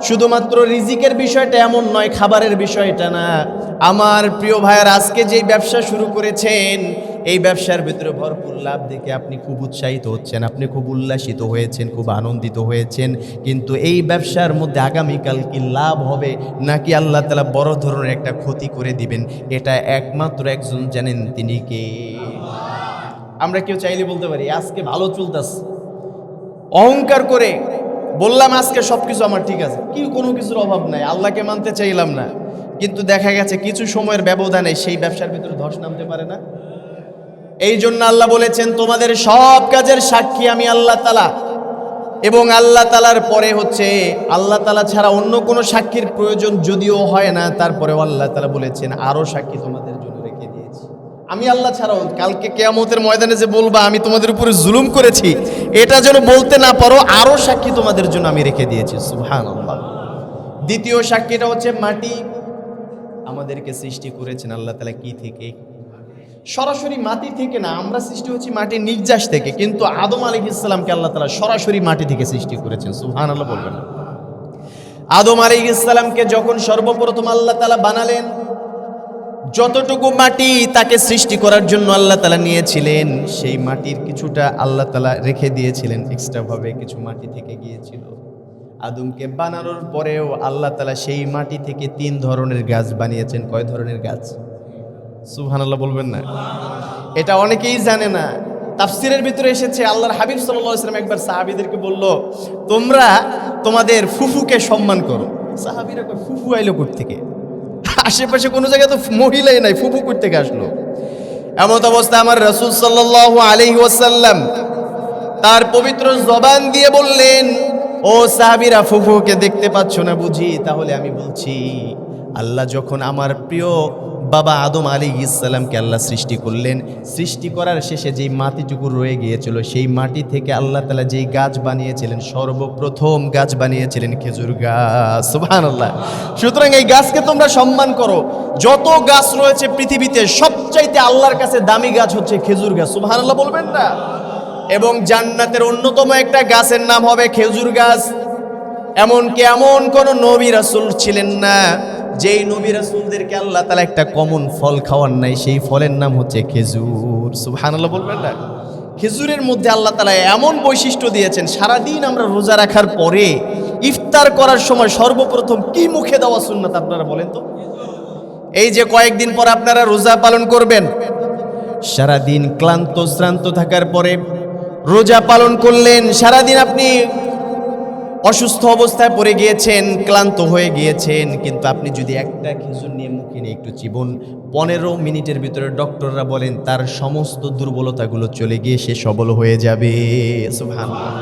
শুধুমাত্র রিজিকের বিষয়টা এমন নয়, খাবারের বিষয়টা না। আমার প্রিয় ভাইয়ের, আজকে যেই ব্যবসা শুরু করেছেন, এই ব্যবসার ভিতরে ভরপুর লাভ দেখে আপনি খুব উৎসাহিত হচ্ছেন, আপনি খুব উল্লাসিত হয়েছেন, খুব আনন্দিত হয়েছেন। কিন্তু এই ব্যবসার মধ্যে আগামীকাল কি লাভ হবে, নাকি আল্লাহ তাআলা বড় ধরনের একটা ক্ষতি করে দিবেন, এটা একমাত্র একজন জানেন, তিনি কে? আমরা কেউ চাইলে বলতে পারি আজকে ভালো চলতেছে, অহংকার করে বললাম আজকে সবকিছু আমার ঠিক আছে, কি কোনো কিছুর অভাব নাই, আল্লাহকে মানতে চাইলাম না, কিন্তু দেখা গেছে কিছু সময়ের ব্যবধানে সেই ব্যবসার ভিতরে ধস নামতে পারে না? এই জন্য আল্লাহ বলেছেন, তোমাদের সব কাজের সাক্ষী আমি আল্লাহ তাআলা, এবং আল্লাহ তাআলার পরে হচ্ছে আল্লাহ তাআলা ছাড়া অন্য কোনো সাক্ষীর প্রয়োজন যদিও হয় না, তারপরেও আল্লাহ তাআলা বলেছেন আরো সাক্ষী তোমাদের জন্য রেখে দিয়েছি। আমি আল্লাহ ছাড়াও কালকে কিয়ামতের ময়দানে যে বলবা আমি তোমাদের উপরে জুলুম করেছি, এটা যেন বলতে না পারো, আরো সাক্ষী তোমাদের জন্য আমি রেখে দিয়েছি। সুবহানাল্লাহ। দ্বিতীয় সাক্ষীটা হচ্ছে মাটি। আমাদেরকে সৃষ্টি করেছেন আল্লাহ তাআলা কি থেকে? সরাসরি মাটি থেকে না, আমরা সৃষ্টি হচ্ছি মাটির নির্যাস থেকে, কিন্তু আদম আলাইহিস সালামকে আল্লাহ তাআলা সরাসরি মাটি থেকে সৃষ্টি করেছেন। সুবহানাল্লাহ বলবেন। আদম আলাইহিস সালামকে যখন সর্বপ্রথম আল্লাহ তাআলা বানালেন, যতটুকু মাটি তাকে সৃষ্টি করার জন্য আল্লাহ তাআলা নিয়েছিলেন, সেই মাটির কিছুটা আল্লাহ তাআলা রেখে দিয়েছিলেন, এক্সট্রা ভাবে কিছু মাটি থেকে গিয়েছিল। আদমকে বানানোর পরেও আল্লাহ তাআলা সেই মাটি থেকে 3 ধরনের গাছ বানিয়েছেন। কয় ধরনের গাছ? সুবহানাল্লাহ বলবেন না? এটা অনেকেই জানে না। তাফসিরের ভিতরে এসেছে, আল্লাহর হাবিব সাল্লাল্লাহু আলাইহি ওয়াসাল্লাম একবার সাহাবীদেরকে বলল, তোমরা তোমাদের ফুফুকে সম্মান করো। সাহাবীরা কয়, ফুফু আইলো কোথা থেকে? আশেপাশে কোনো জায়গায় তো মহিলাই নাই, ফুফু কোথা থেকে আসলো? এমন অবস্থা আমার রাসূল সাল্লাল্লাহু আলাইহি ওয়াসাল্লাম তার পবিত্র জবান দিয়ে বললেন, ও সাহাবীরা, ফুফুকে দেখতে পাচ্ছ না বুঝি? তাহলে আমি বলছি, আল্লাহ যখন আমার প্রিয় বাবা আদম আলাইহিস সালামকে আল্লাহ সৃষ্টি করলেন, সৃষ্টি করার শেষে যেই মাটিটুকু রয়ে গিয়েছিল, সেই মাটি থেকে আল্লাহ তাআলা যেই গাছ বানিয়েছিলেন, সর্বপ্রথম গাছ বানিয়েছিলেন খেজুর গাছ। সুবহানাল্লাহ। সুতরাং এই গাছকে তোমরা সম্মান করো। যত গাছ রয়েছে পৃথিবীতে, সবচাইতে আল্লাহর কাছে দামি গাছ হচ্ছে খেজুর গাছ। সুবহানাল্লাহ বলবেন না? এবং জান্নাতের অন্যতম একটা গাছের নাম হবে খেজুর গাছ। এমনকি এমন কোন নবী রাসূল ছিলেন না যেই নবী রাসূলদেরকে আল্লাহ তাআলা একটা কমন ফল খাওয়ান নাই, সেই ফলের নাম হচ্ছে খেজুর। সুবহানাল্লাহ বলবেন না? খেজুরের মধ্যে আল্লাহ তাআলা এমন বৈশিষ্ট্য দিয়েছেন, সারাদিন আমরা রোজা রাখার পরে ইফতার করার সময় সর্বপ্রথম কি মুখে দেওয়া সুন্নাত আপনারা বলেন তো? এই যে কয়েকদিন পর আপনারা রোজা পালন করবেন, সারাদিন ক্লান্ত শ্রান্ত থাকার পরে রোজা পালন করলেন, সারাদিন আপনি অসুস্থ অবস্থায় পড়ে গিয়েছেন, ক্লান্ত হয়ে গিয়েছেন, কিন্তু আপনি যদি একটা খেজুর নিয়ে মুখে নিয়ে একটু চিবুন, 15 মিনিটের ভিতরে ডক্টররা বলেন তার সমস্ত দুর্বলতাগুলো চলে গিয়ে সে সবল হয়ে যাবে। সুবহানাল্লাহ।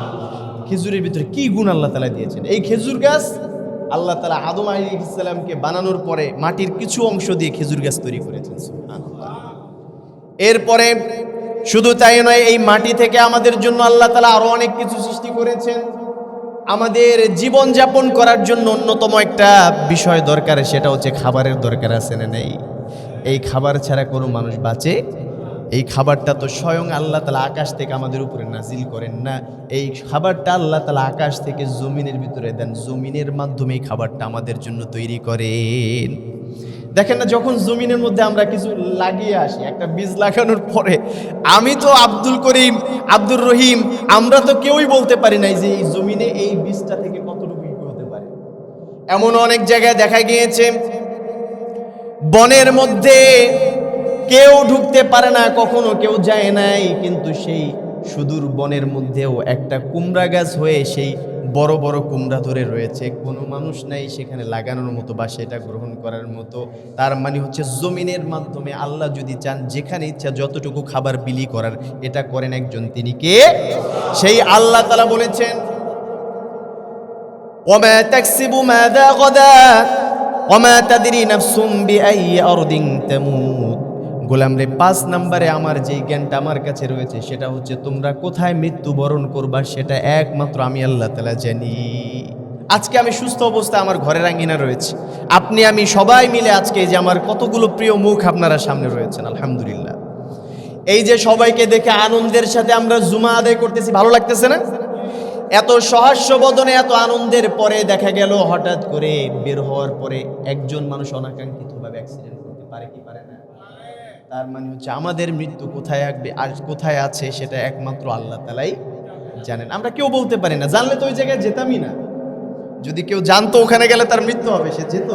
খেজুরের ভিতরে কি গুণ আল্লাহ তাআলা দিয়েছেন! এই খেজুর গাছ আল্লাহ তাআলা আদম আলাইহিস সালামকে বানানোর পরে মাটির কিছু অংশ দিয়ে খেজুর গাছ তৈরি করেছেন। সুবহানাল্লাহ। এরপরে শুধু তাই নয়, এই মাটি থেকে আমাদের জন্য আল্লাহ তাআলা আরো অনেক কিছু সৃষ্টি করেছেন। আমাদের জীবন যাপন করার জন্য অন্যতম একটা বিষয় দরকার, সেটা হচ্ছে খাবারের দরকার আছে না নেই? এই খাবার ছাড়া কোনো মানুষ বাঁচে? এই খাবারটা তো স্বয়ং আল্লাহ তাআলা আকাশ থেকে আমাদের উপরে নাজিল করেন না, এই খাবারটা আল্লাহ তাআলা আকাশ থেকে জমিনের ভিতরে দেন, জমিনের মাধ্যমে এই খাবারটা আমাদের জন্য তৈরি করেন। দেখেন না, যখন জমিনের মধ্যে আমরা কিছু লাগিয়ে আসি, একটা বীজ লাগানোর পরে আমি তো আব্দুল করিম, আব্দুর রহিম, আমরা তো কেউই বলতে পারি নাই যে এই জমিনে এই বীজটা থেকে কতটুকু হতে পারে। এমন অনেক জায়গায় দেখা গিয়েছে বনের মধ্যে কেউ ঢুকতে পারে না, কখনো কেউ যায় নাই, কিন্তু সেই সুদূর বনের মধ্যেও একটা কুমড়া গাছ হয়ে সেই বড় বড় কুমড়া ধরে রয়েছে, কোনো মানুষ নাই সেখানে লাগানোর মতো বা সেটা গ্রহণ করার মতো। তার মানে হচ্ছে জমিনের মাধ্যমে আল্লাহ যদি চান যেখানে ইচ্ছা যতটুকু খাবার বিলি করার, এটা করেন একজন, তিনি কে? সেই আল্লাহ তাআলা বলেছেন, ওমা তাকসিবু মাযা গাদা ওমা তাদরি নাফসুম বিআইয়ি আরদিন তামুত। গোলাম রে, 5 নম্বরে আমার যেই জ্ঞানটা আমার কাছে রয়েছে সেটা হচ্ছে তোমরা কোথায় মৃত্যুবরণ করবা সেটা একমাত্র আমি আল্লাহ তাআলা জানি। আজকে আমি সুস্থ অবস্থায় আমার ঘরের আঙ্গিনা রয়েছে, আপনি আমি সবাই মিলে আজকে এই যে আমার কতগুলো প্রিয় মুখ আপনারা সামনে রয়েছেন, আলহামদুলিল্লাহ। এই যে সবাইকে দেখে আনন্দের সাথে আমরা জুমা আদায় করতেছি, ভালো লাগতেছে না? এত সহাস্য বদনে এত আনন্দের পরে দেখা গেল হঠাৎ করে বের হওয়ার পরে একজন মানুষ অনাকাঙ্ক্ষিতভাবে অ্যাক্সিডেন্ট করতে পারে কি পারে না? তার মানে হচ্ছে আমাদের মৃত্যু কোথায় আসবে আর কোথায় আছে সেটা একমাত্র আল্লাহ তাআলাই জানেন। আমরা কেউ বলতে পারি না, জানলে তো ওই জায়গায় যেতামই না। যদি কেউ জানতো ওখানে গেলে তার মৃত্যু হবে, সে যেত?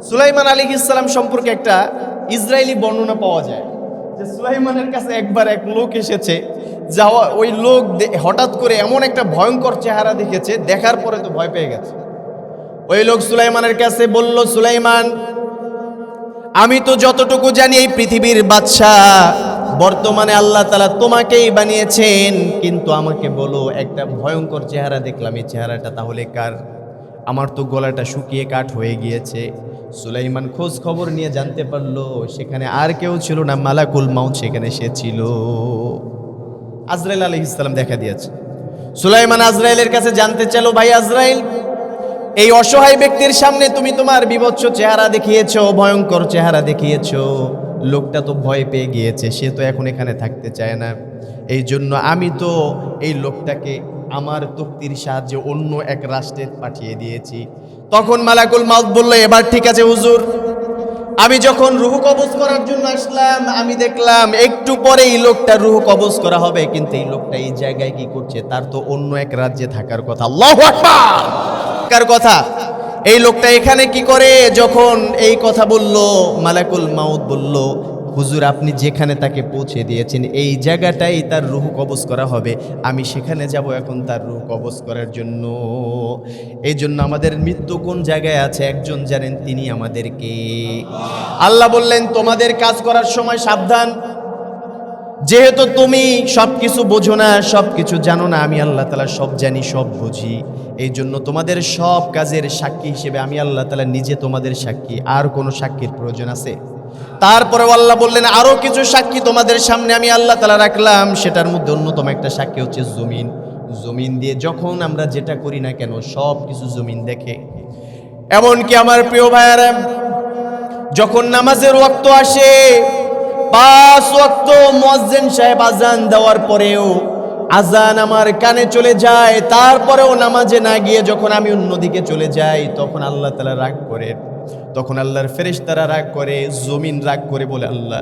সুলাইমান আলাইহিস সালাম সম্পর্কে একটা ইসরায়েলি বর্ণনা পাওয়া যায় যে সুলাইমানের কাছে একবার এক লোক এসেছে, যাওয়া ওই লোক হঠাৎ করে এমন একটা ভয়ঙ্কর চেহারা দেখেছে, দেখার পরে তো ভয় পেয়ে গেছে। ওই লোক সুলাইমানের কাছে বলল, সুলাইমান, আমি তো যতটুকু জানি এই পৃথিবীর বাদশাহ বর্তমানে আল্লাহ তাআলা তোমাকেই বানিয়েছেন, কিন্তু আমাকে বলো একটা ভয়ঙ্কর চেহারা দেখলাম, এই চেহারাটা তাহলে কার? আমার তো গলাটা শুকিয়ে কাঠ হয়ে গিয়েছে। সুলাইমান খোঁজ খবর নিয়ে জানতে পারলো সেখানে আর কেউ ছিল না, মালাকুল মাউত সেখানে সে ছিল। আজরাইল আলাইহিস সালাম দেখা দিয়েছে। সুলাইমান আজরাইলের কাছে জানতে চাইলো, ভাই আজরাইল, এই অসহায় ব্যক্তির সামনে তুমি তোমার বিভৎস চেহারা দেখিয়েছো, ভয়ঙ্কর চেহারা দেখিয়েছো, লোকটা তো ভয় পেয়ে গিয়েছে, সে তো এখন এখানে থাকতে চায় না। এই জন্য আমি তো এই লোকটাকে আমার তক্তির সাহায্যে অন্য এক রাষ্ট্রে পাঠিয়ে দিয়েছি। তখন মালাকুল মাউত বলল, এবার ঠিক আছে হুজুর, আমি যখন রূহ কবজ করার জন্য আসলাম আমি দেখলাম একটু পরে এই লোকটার রূহ কবজ করা হবে, কিন্তু এই লোকটা এই জায়গায় কি করছে? তার তো অন্য এক রাজ্যে থাকার কথা। আল্লাহু আকবার! কার কথা? এই লোকটা এখানে কি করে? যখন এই কথা বলল, মালাকুল মাউত বলল, হুজুর আপনি যেখানে তাকে পৌঁছে দিয়েছেন এই জায়গাটাই তার রূহ কবজ করা হবে, আমি সেখানে যাব এখন তার রূহ কবজ করার জন্য। এই জন্য আমাদের মৃত্যু কোন জায়গায় আছে একজন জানেন, তিনি আমাদেরকে। আল্লাহ বললেন, তোমাদের কাজ করার সময় সাবধান, যেহেতু তুমি সবকিছু বোঝো না, সবকিছু জানো না, আমি আল্লাহ তাআলা সব জানি সব বুঝি। এই জন্য তোমাদের সব কাজের সাক্ষী হিসেবে আমি আল্লাহ তাআলা নিজে তোমাদের সাক্ষী, আর কোনো সাক্ষীর প্রয়োজন আছে? তারপরে আল্লাহ বললেন, আরো কিছু সাক্ষী তোমাদের সামনে আমি আল্লাহ তাআলা রাখলাম, সেটার মধ্যে অন্যতম একটা সাক্ষী হচ্ছে জমিন। জমিন দিয়ে যখন আমরা যেটা করি না কেন সব কিছু জমিন দেখে। এমনকি আমার প্রিয় ভাইয়েরা, যখন নামাজের ওয়াক্ত আসে, 5 ওয়াক্ত মুয়াজ্জিন সাহেব আজান দেওয়ার পরেও আজান আমার কানে চলে যায়, তারপরেও নামাজে না গিয়ে যখন আমি অন্যদিকে চলে যাই, তখন আল্লাহ তাআলা রাগ করেন। তখন আল্লাহর ফেরেশতারা রাগ করে, জমিন রাগ করে, বলে আল্লাহ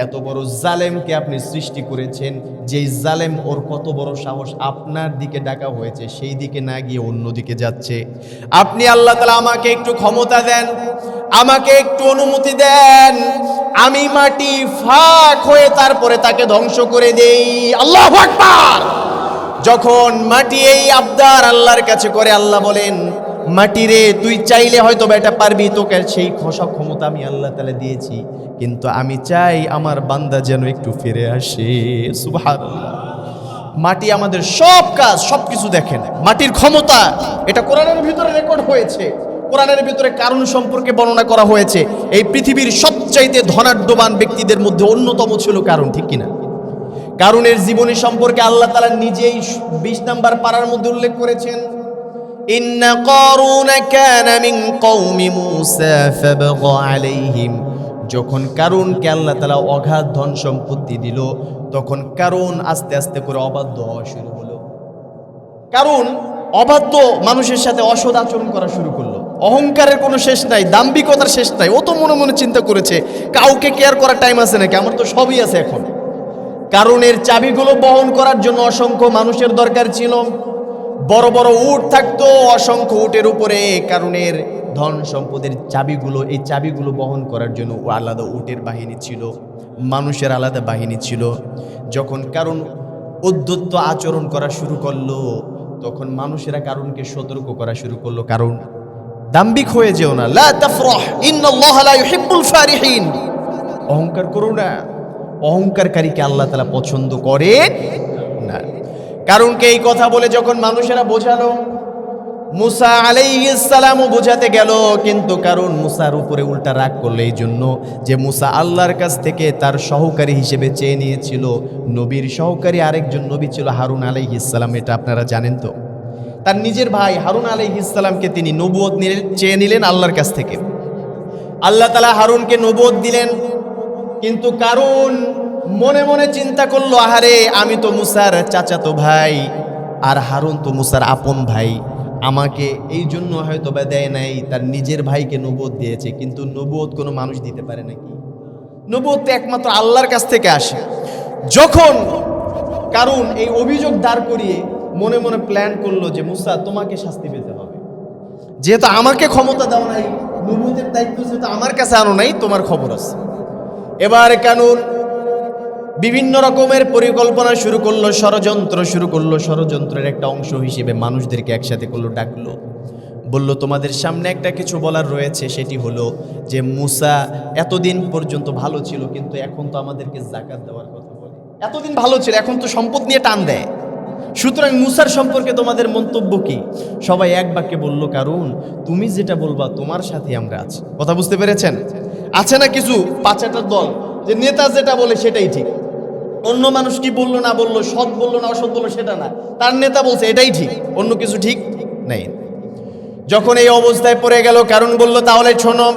এত বড় জালেমকে আপনি সৃষ্টি করেছেন, যেই জালেম ওর কত বড় সাহস আপনার দিকে ডাকা হয়েছে সেই দিকে না গিয়ে অন্যদিকে যাচ্ছে। আপনি আল্লাহ তাআলা আমাকে একটু ক্ষমতা দেন, আমাকে একটু অনুমতি দেন, আমি মাটি ফাঁক হয়ে তারপরে তাকে ধ্বংস করে দেই। আল্লাহু আকবার! যখন মাটি এই আবদার আল্লাহর কাছে করে, আল্লাহ বলেন, মাটি রে, তুই চাইলে হয়তো এটা পারবি, তোকে সেই সব ক্ষমতা আমি আল্লাহ তাআলা দিয়েছি, কিন্তু আমি চাই আমার বান্দা যেন একটু ফিরে আসে। সুবহানাল্লাহ! মাটি আমাদের সব কাজ সবকিছু দেখেন, মাটির ক্ষমতা, এটা কোরআনের ভিতরে রেকর্ড হয়েছে। কোরআনের ভিতরে কারুন সম্পর্কে বর্ণনা করা হয়েছে, এই পৃথিবীর সবচাইতে ধনাঢ্যবান ব্যক্তিদের মধ্যে অন্যতম ছিল কারুন, ঠিক কিনা? কারুনের জীবনী সম্পর্কে আল্লাহ তাআলা নিজেই 20 নম্বর পারার মধ্যে উল্লেখ করেছেন, ইন্না কারুন কানা মিন কওমি মূসা ফাবাগা আলাইহিম। যখন কারুনকে আল্লাহ তাআলা অগাধ ধন সম্পত্তি দিল, তখন কারুন আস্তে আস্তে করে অবাধ্য হওয়া শুরু হলো। কারুন অবাধ্য মানুষের সাথে অসৎ আচরণ করা শুরু করলো। অহংকারের কোনো শেষ নাই, দাম্ভিকতার শেষ নাই। ও তো মনে মনে চিন্তা করেছে কাউকে কেয়ার করার টাইম আছে নাকি, আমার তো সবই আছে এখন। কারুনের চাবিগুলো বহন করার জন্য অসংখ্য মানুষের দরকার ছিল। বড় বড় উট থাকতো, অসংখ্য উটের উপরে কারুনের ধন সম্পদের চাবিগুলো, এই চাবিগুলো বহন করার জন্য আলাদা উটের বাহিনী ছিল, মানুষের আলাদা বাহিনী ছিল। যখন কারুন উদ্ধত্ত আচরণ করা শুরু করলো, তখন মানুষেরা কারুনকে সতর্ক করা শুরু করলো, কারণ দাম্ভিক হয়ে যেও না, লা তাফরাহ ইন্নাল্লাহা লা ইউহিব্বুল ফারিহিন, অহংকার করো না, অহংকারকারীকে আল্লাহ তাআলা পছন্দ করে না। কারুনকে এই কথা বলে যখন মানুষেরা বোঝালো, মুসা আলাইহিস সালামও বোঝাতে গেল, কিন্তু কারণ মুসার উপরে উল্টা রাগ করলো, এই জন্য যে মুসা আল্লাহর কাছ থেকে তার সহকারী হিসেবে চেয়ে নিয়েছিল। নবীর সহকারী আরেকজন নবী ছিল হারুন আলাইহিস সালাম, এটা আপনারা জানেন তো। তার নিজের ভাই হারুন আলাইহিস সালামকে তিনি নবুয়ত চেয়ে নিলেন আল্লাহর কাছ থেকে। আল্লাহ তাআলা হারুনকে নবুয়ত দিলেন, কিন্তু কারণ মনে মনে চিন্তা করলো, আহারে আমি তো মুসার চাচাতো ভাই, আর হারুন তো মুসার আপন ভাই, আমাকে এই জন্য হয়তো বা দেয় নাই, তার নিজের ভাইকে নবুয়ত দিয়েছে। কিন্তু নবুয়ত কোনো মানুষ দিতে পারে নাকি? নবুয়ত তো একমাত্র আল্লাহর কাছ থেকে আসে। যখন কারণ এই অভিযোগ দাঁড় করিয়ে মনে মনে প্ল্যান করলো যে মুসা তোমাকে শাস্তি পেতে হবে, যেহেতু আমাকে ক্ষমতা দাও নাই, নবুয়তের দায়িত্ব যেহেতু আমার কাছে আনো নাই, তোমার খবর আছে। এবার কানুন বিভিন্ন রকমের পরিকল্পনা শুরু করলো, ষড়যন্ত্র শুরু করলো। ষড়যন্ত্রের একটা অংশ হিসেবে মানুষদেরকে একসাথে করলো, ডাকলো, বলল তোমাদের সামনে একটা কিছু বলার রয়েছে, সেটি হলো যে মুসা এতদিন পর্যন্ত ভালো ছিল, কিন্তু এখন তো আমাদেরকে যাকাত দেওয়ার কথা বলে। এতদিন ভালো ছিল, এখন তো সম্পদ নিয়ে টান দেয়। সুতরাং মুসার সম্পর্কে তোমাদের মন্তব্য কি? সবাই এক বাক্যে বলল, কারণ তুমি যেটা বলবা তোমার সাথে আমরা আছি। কথা বুঝতে পেরেছেন? আছে না কিছু পাঁচাটার দল, যে নেতা যেটা বলে সেটাই ঠিক, অন্য মানুষ কি বললো না বললো, সৎ বললো না অসৎ বললো সেটা না, তার নেতা বলছে এটাই ঠিক, অন্য কিছু ঠিক নেই। যখন এই অবস্থায় পড়ে গেল, কারণ বলল তাহলে শোনো,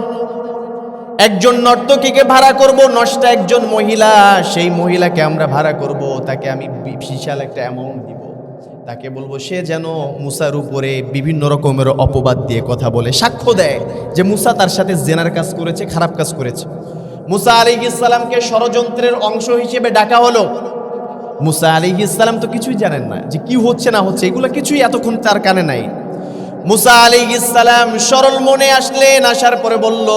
একজন নর্তকীকে ভাড়া করব, নষ্টা একজন মহিলা, সেই মহিলাকে আমরা ভাড়া করব, তাকে আমি বিশাল একটা অ্যামাউন্ট দিব, তাকে বলবো সে যেন মুসার উপরে বিভিন্ন রকমের অপবাদ দিয়ে কথা বলে, সাক্ষ্য দেয় যে মুসা তার সাথে জেনার কাজ করেছে, খারাপ কাজ করেছে। মুসা আলাইহিস সালামকে ষড়যন্ত্রের অংশ হিসেবে ডাকা হলো। মুসা আলাইহিস সালাম তো কিছুই জানেন না যে কি হচ্ছে না হচ্ছে, এগুলো কিছুই এতক্ষণ তার কানে নাই। মুসা আলাইহিস সালাম সরল মনে আসলেন, আসার পরে বলল,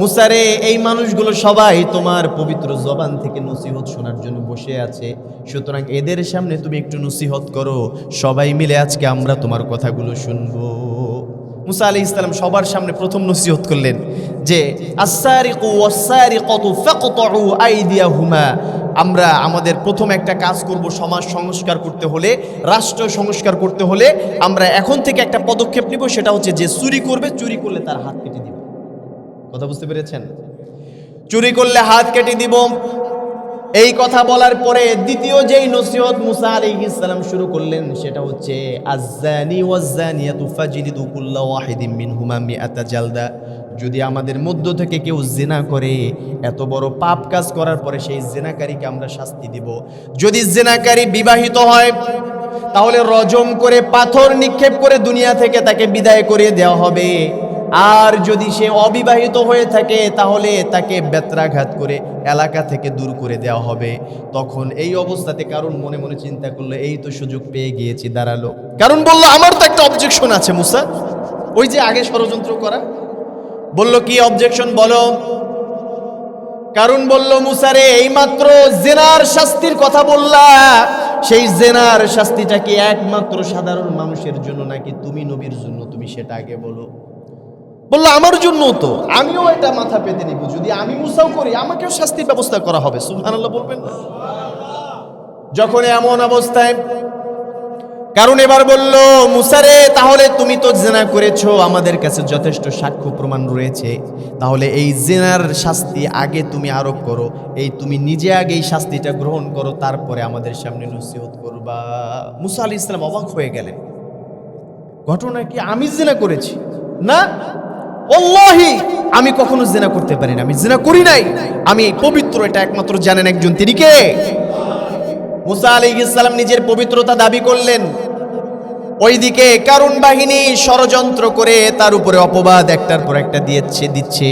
মুসা রে, এই মানুষগুলো সবাই তোমার পবিত্র জবান থেকে নসিহত শোনার জন্য বসে আছে, সুতরাং এদের সামনে তুমি একটু নসিহত করো, সবাই মিলে আজকে আমরা তোমার কথাগুলো শুনবো। মুসা আলাইহিস সালাম সবার সামনে প্রথম নসিহত করলেন যে আস-সারিকু ওয়াস-সারিকাতু ফাকতাউ আইদিয়াহুমা, আমরা আমাদের প্রথম একটা কাজ করব, সমাজ সংস্কার করতে হলে, রাষ্ট্র সংস্কার করতে হলে আমরা এখন থেকে একটা পদক্ষেপ নিব, সেটা হচ্ছে যে চুরি করবে, চুরি করলে তার হাত কেটে দিব। কথা বুঝতে পেরেছেন? চুরি করলে হাত কেটে দিব। এই কথা বলার পরে দ্বিতীয় যেই নসিহত মুসা আলাইহিস সালাম শুরু করলেন, সেটা হচ্ছে আয-যানি ওয়াজ-যানিয়াতু ফাজলিদু কুল্লা ওয়াহিদিন মিনহুমা মিআতা জালদা, যদি আমাদের মধ্য থেকে কেউ জিনা করে, এত বড় পাপ কাজ করার পরে সেই জিনাকারীকে আমরা শাস্তি দিব। যদি জিনাকারী বিবাহিত হয় তাহলে রজম করে পাথর নিক্ষেপ করে দুনিয়া থেকে তাকে বিদায় করে দেওয়া হবে, আর যদি সে অবিবাহিত হয়ে থাকে তাহলে তাকে বেত্রাঘাত করে এলাকা থেকে দূর করে দেওয়া হবে। তখন এই অবস্থাতে কারণ মনে মনে চিন্তা করলো, এই তো সুযোগ পেয়ে গিয়েছি, দাঁড়ালো। কারণ বলল, আমার তো একটা অবজেকশন আছে মুসা, ওই যে আগে ষড়যন্ত্র করা। বলল, কি অবজেকশন বলো? কারণ বলল, মুসা রে, এইমাত্র জেনার শাস্তির কথা বললা, সেই জেনার শাস্তিটা কি একমাত্র সাধারণ মানুষের জন্য নাকি তুমি নবীর জন্য? তুমি সেটা আগে বলো। বললো, আমার জন্য তো, আমিও এটা মাথা পেতে নিব, যদি আমি মুসাও করি আমাকেও শাস্তির ব্যবস্থা করা হবে। সুবহানাল্লাহ বলবেন না? যখন এমন অবস্থায় কারণ এবার বলল, মুসা রে, তাহলে তুমি তো জিনা করেছো, আমাদের কাছে যথেষ্ট সাক্ষ্য প্রমাণ রয়েছে, তাহলে এই জিনার শাস্তি আগে তুমি আরোপ করো, এই তুমি নিজে আগে এই শাস্তিটা গ্রহণ করো, তারপরে আমাদের সামনে নসিহত করবা। মুসা আলাইহিস সালাম অবাক হয়ে গেলেন, ঘটনা কি আমি জিনা করেছি? না, ওয়াল্লাহি আমি কখনো জিনা করতে পারি না, আমি জিনা করি নাই, আমি পবিত্র, এটা একমাত্র জানেন একজন, তিনি কে? মুসা আলাইহিস সালাম নিজের পবিত্রতা দাবি করলেন। ওইদিকে কারুন বাহিনী ষড়যন্ত্র করে তার উপরে অপবাদ একটার পর একটা দিচ্ছে।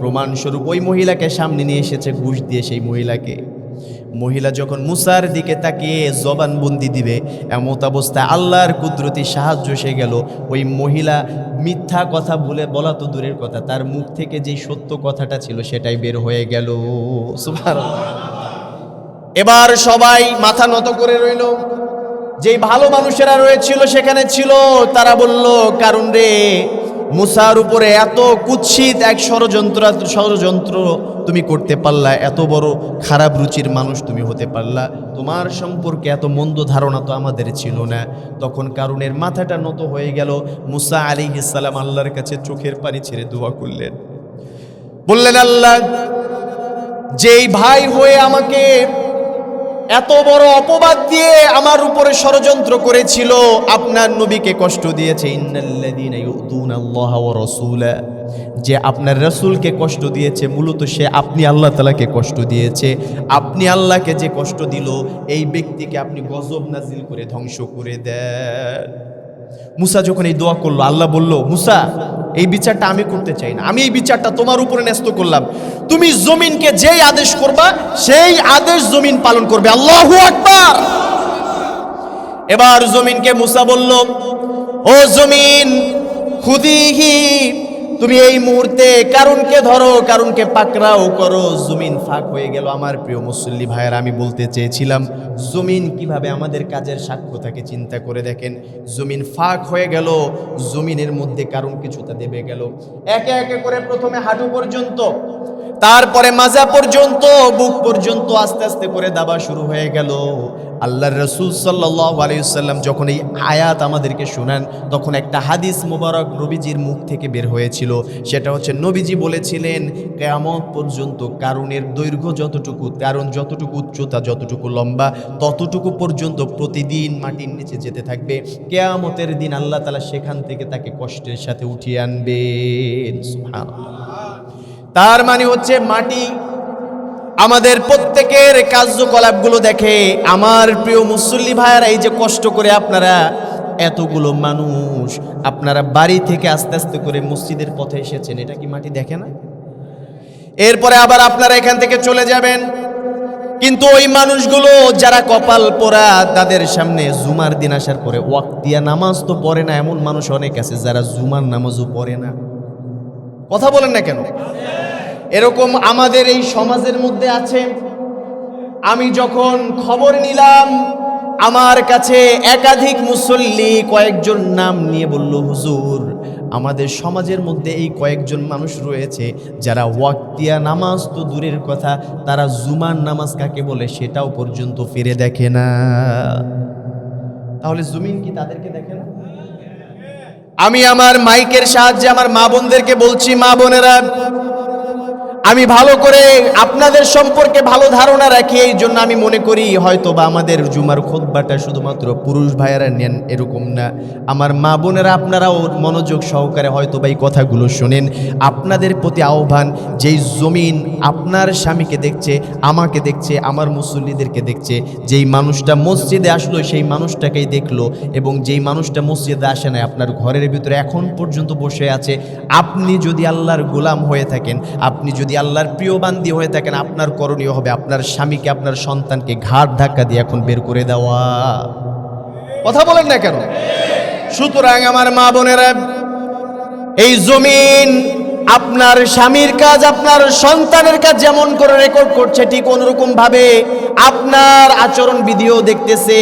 প্রমাণস্বরূপ ওই মহিলাকে সামনে নিয়ে এসেছে ঘুষ দিয়ে। সেই মহিলা যখন মুসার দিকে তাকিয়ে জবানবন্দি দিবে, এমত অবস্থায় আল্লাহর কুদরতি সাহায্য এসে গেল। ওই মহিলা মিথ্যা কথা বলা তো দূরের কথা, তার মুখ থেকে যে সত্য কথাটা ছিল সেটাই বের হয়ে গেল। সুবহানাল্লাহ। এবার সবাই মাথা নত করে রইল। যেই ভালো মানুষেরা রয়েছিল সেখানে ছিল, তারা বলল, কারণ রে, মুসার উপরে এত কুৎসিত এক ষড়যন্ত্র তুমি করতে পারলা, এত বড় খারাপ রুচির মানুষ তুমি হতে পারলা, তোমার সম্পর্কে এত মন্দ ধারণা তো আমাদের ছিল না। তখন কারুনের মাথাটা নত হয়ে গেল। মুসা আলাইহিস সালাম আল্লাহর কাছে চোখের পানি ছেড়ে দোয়া করলেন, বললেন, আল্লাহ, যেই ভাই হয়ে আমাকে এত বড় অপবাদ দিয়ে আমার উপরে ষড়যন্ত্র করেছিল, আপনার নবীকে কষ্ট দিয়েছে, ইন্নাল্লাযীনা ইউযুনাল্লাহা ওয়া রাসূলা, যে আপনার রাসূলকে কষ্ট দিয়েছে, মূলত সে আপনি আল্লাহ তাআলাকে কষ্ট দিয়েছে। আপনি আল্লাহকে যে কষ্ট দিল, এই ব্যক্তিকে আপনি গজব নাজিল করে ধ্বংস করে দেন। মুসা যখন এই দোয়া করলো, আল্লাহ বলল, মুসা, এই বিচারটা আমি করতে চাই না, আমি এই বিচারটা তোমার উপরে ন্যস্ত করলাম। তুমি জমিনকে যেই আদেশ করবা সেই আদেশ জমিন পালন করবে। আল্লাহু আকবার। এবার জমিনকে মুসা বলল, ও জমিন, খুদিহি, তুমি এই মুহূর্তে কারুনকে ধরো, কারুনকে পাকড়াও করো। জমিন ফাঁক হয়ে গেল। আমার প্রিয় মুসল্লি ভাইয়েরা, আমি বলতে চেয়েছিলাম জমিন কিভাবে আমাদের কাজের সাক্ষ্য থাকে চিন্তা করে দেখেন। জমিন ফাঁক হয়ে গেল, জমিনের মধ্যে কারুন কিছুটা দেবে গেল। একে একে করে প্রথমে হাঁটু পর্যন্ত, তারপরে মাজা পর্যন্ত, বুক পর্যন্ত আস্তে আস্তে করে দাবা শুরু হয়ে গেল। আল্লাহর রাসূল সাল্লাল্লাহু আলাইহি ওয়াসাল্লাম যখন এই আয়াত আমাদেরকে শোনান, তখন একটা হাদিস মোবারক নবীজির মুখ থেকে বের হয়েছিল। সেটা হচ্ছে, নবীজি বলেছিলেন, কিয়ামত পর্যন্ত কারুনের দৈর্ঘ্য যতটুকু, কারণ যতটুকু উচ্চতা, যতটুকু লম্বা, ততটুকু পর্যন্ত প্রতিদিন মাটির নিচে যেতে থাকবে। কিয়ামতের দিন আল্লাহ তাআলা সেখান থেকে তাকে কষ্টের সাথে উঠিয়ে আনবেন। সুবহানাল্লাহ। তার মানে হচ্ছে, মাটি আমাদের প্রত্যেকের কার্যকলাপগুলো দেখে। আমার প্রিয় মুসল্লি ভাইয়ারা, এই যে কষ্ট করে আপনারা এতগুলো মানুষ আপনারা বাড়ি থেকে আস্তে আস্তে করে মসজিদের পথে এসেছেন, এটা কি মাটি দেখে না? এরপরে আবার আপনারা এখান থেকে চলে যাবেন, কিন্তু ওই মানুষগুলো যারা কপাল পোড়া, তাদের সামনে জুমার দিন আসার পরে ওয়াক্তিয়া নামাজ তো পড়ে না। এমন মানুষ অনেক আছে যারা জুমার নামাজও পড়ে না। কথা বলেন না কেন? এরকম আমাদের এই সমাজের মধ্যে আছে। আমি যখন খবর নিলাম, আমার কাছে একাধিক মুসল্লি কয়েকজন নাম নিয়ে বলল, হুজুর, আমাদের সমাজের মধ্যে এই কয়েকজন মানুষ রয়েছে যারা ওয়াক্তিয়া নামাজ তো দূরের কথা, তারা জুমার নামাজ কাকে বলে সেটাও পর্যন্ত ফিরে দেখে না। তাহলে জমিন কি তাদেরকে দেখে না? আমি আমার মাইকের সাহায্যে আমার মা বোনদেরকে বলছি, মা বোনেরা, আমি ভালো করে আপনাদের সম্পর্কে ভালো ধারণা রাখি, এই জন্য আমি মনে করি হয়তো বা আমাদের জুমার খুতবাটা শুধুমাত্র পুরুষ ভাইয়েরা নেন এরকম না। আমার মা বোনেরা, আপনারাও মনোযোগ সহকারে হয়তো বা এই কথাগুলো শোনেন। আপনাদের প্রতি আহ্বান, যেই জমিন আপনার স্বামীকে দেখছে, আমাকে দেখছে, আমার মুসল্লিদেরকে দেখছে, যেই মানুষটা মসজিদে আসলো সেই মানুষটাকেই দেখলো, এবং যেই মানুষটা মসজিদে আসে না, আপনার ঘরের ভিতরে এখন পর্যন্ত বসে আছে, আপনি যদি আল্লাহর গোলাম হয়ে থাকেন, আপনি যদি আল্লাহর প্রিয় বান্দি হয়ে থাকেন, আপনার করণীয় হবে আপনার স্বামীকে, আপনার সন্তানকে ঘাট ধাক্কা দিয়ে এখন বের করে দেওয়া। কথা বলেন না কেন? সুতরাং আমার মা বোনেরা, এই জমিন আপনার স্বামীর কাজ, আপনার সন্তানের কাজ যেমন করে রেকর্ড করছে, ঠিক অনুরকম ভাবে আপনার আচরণ বিধিও দেখতেছে।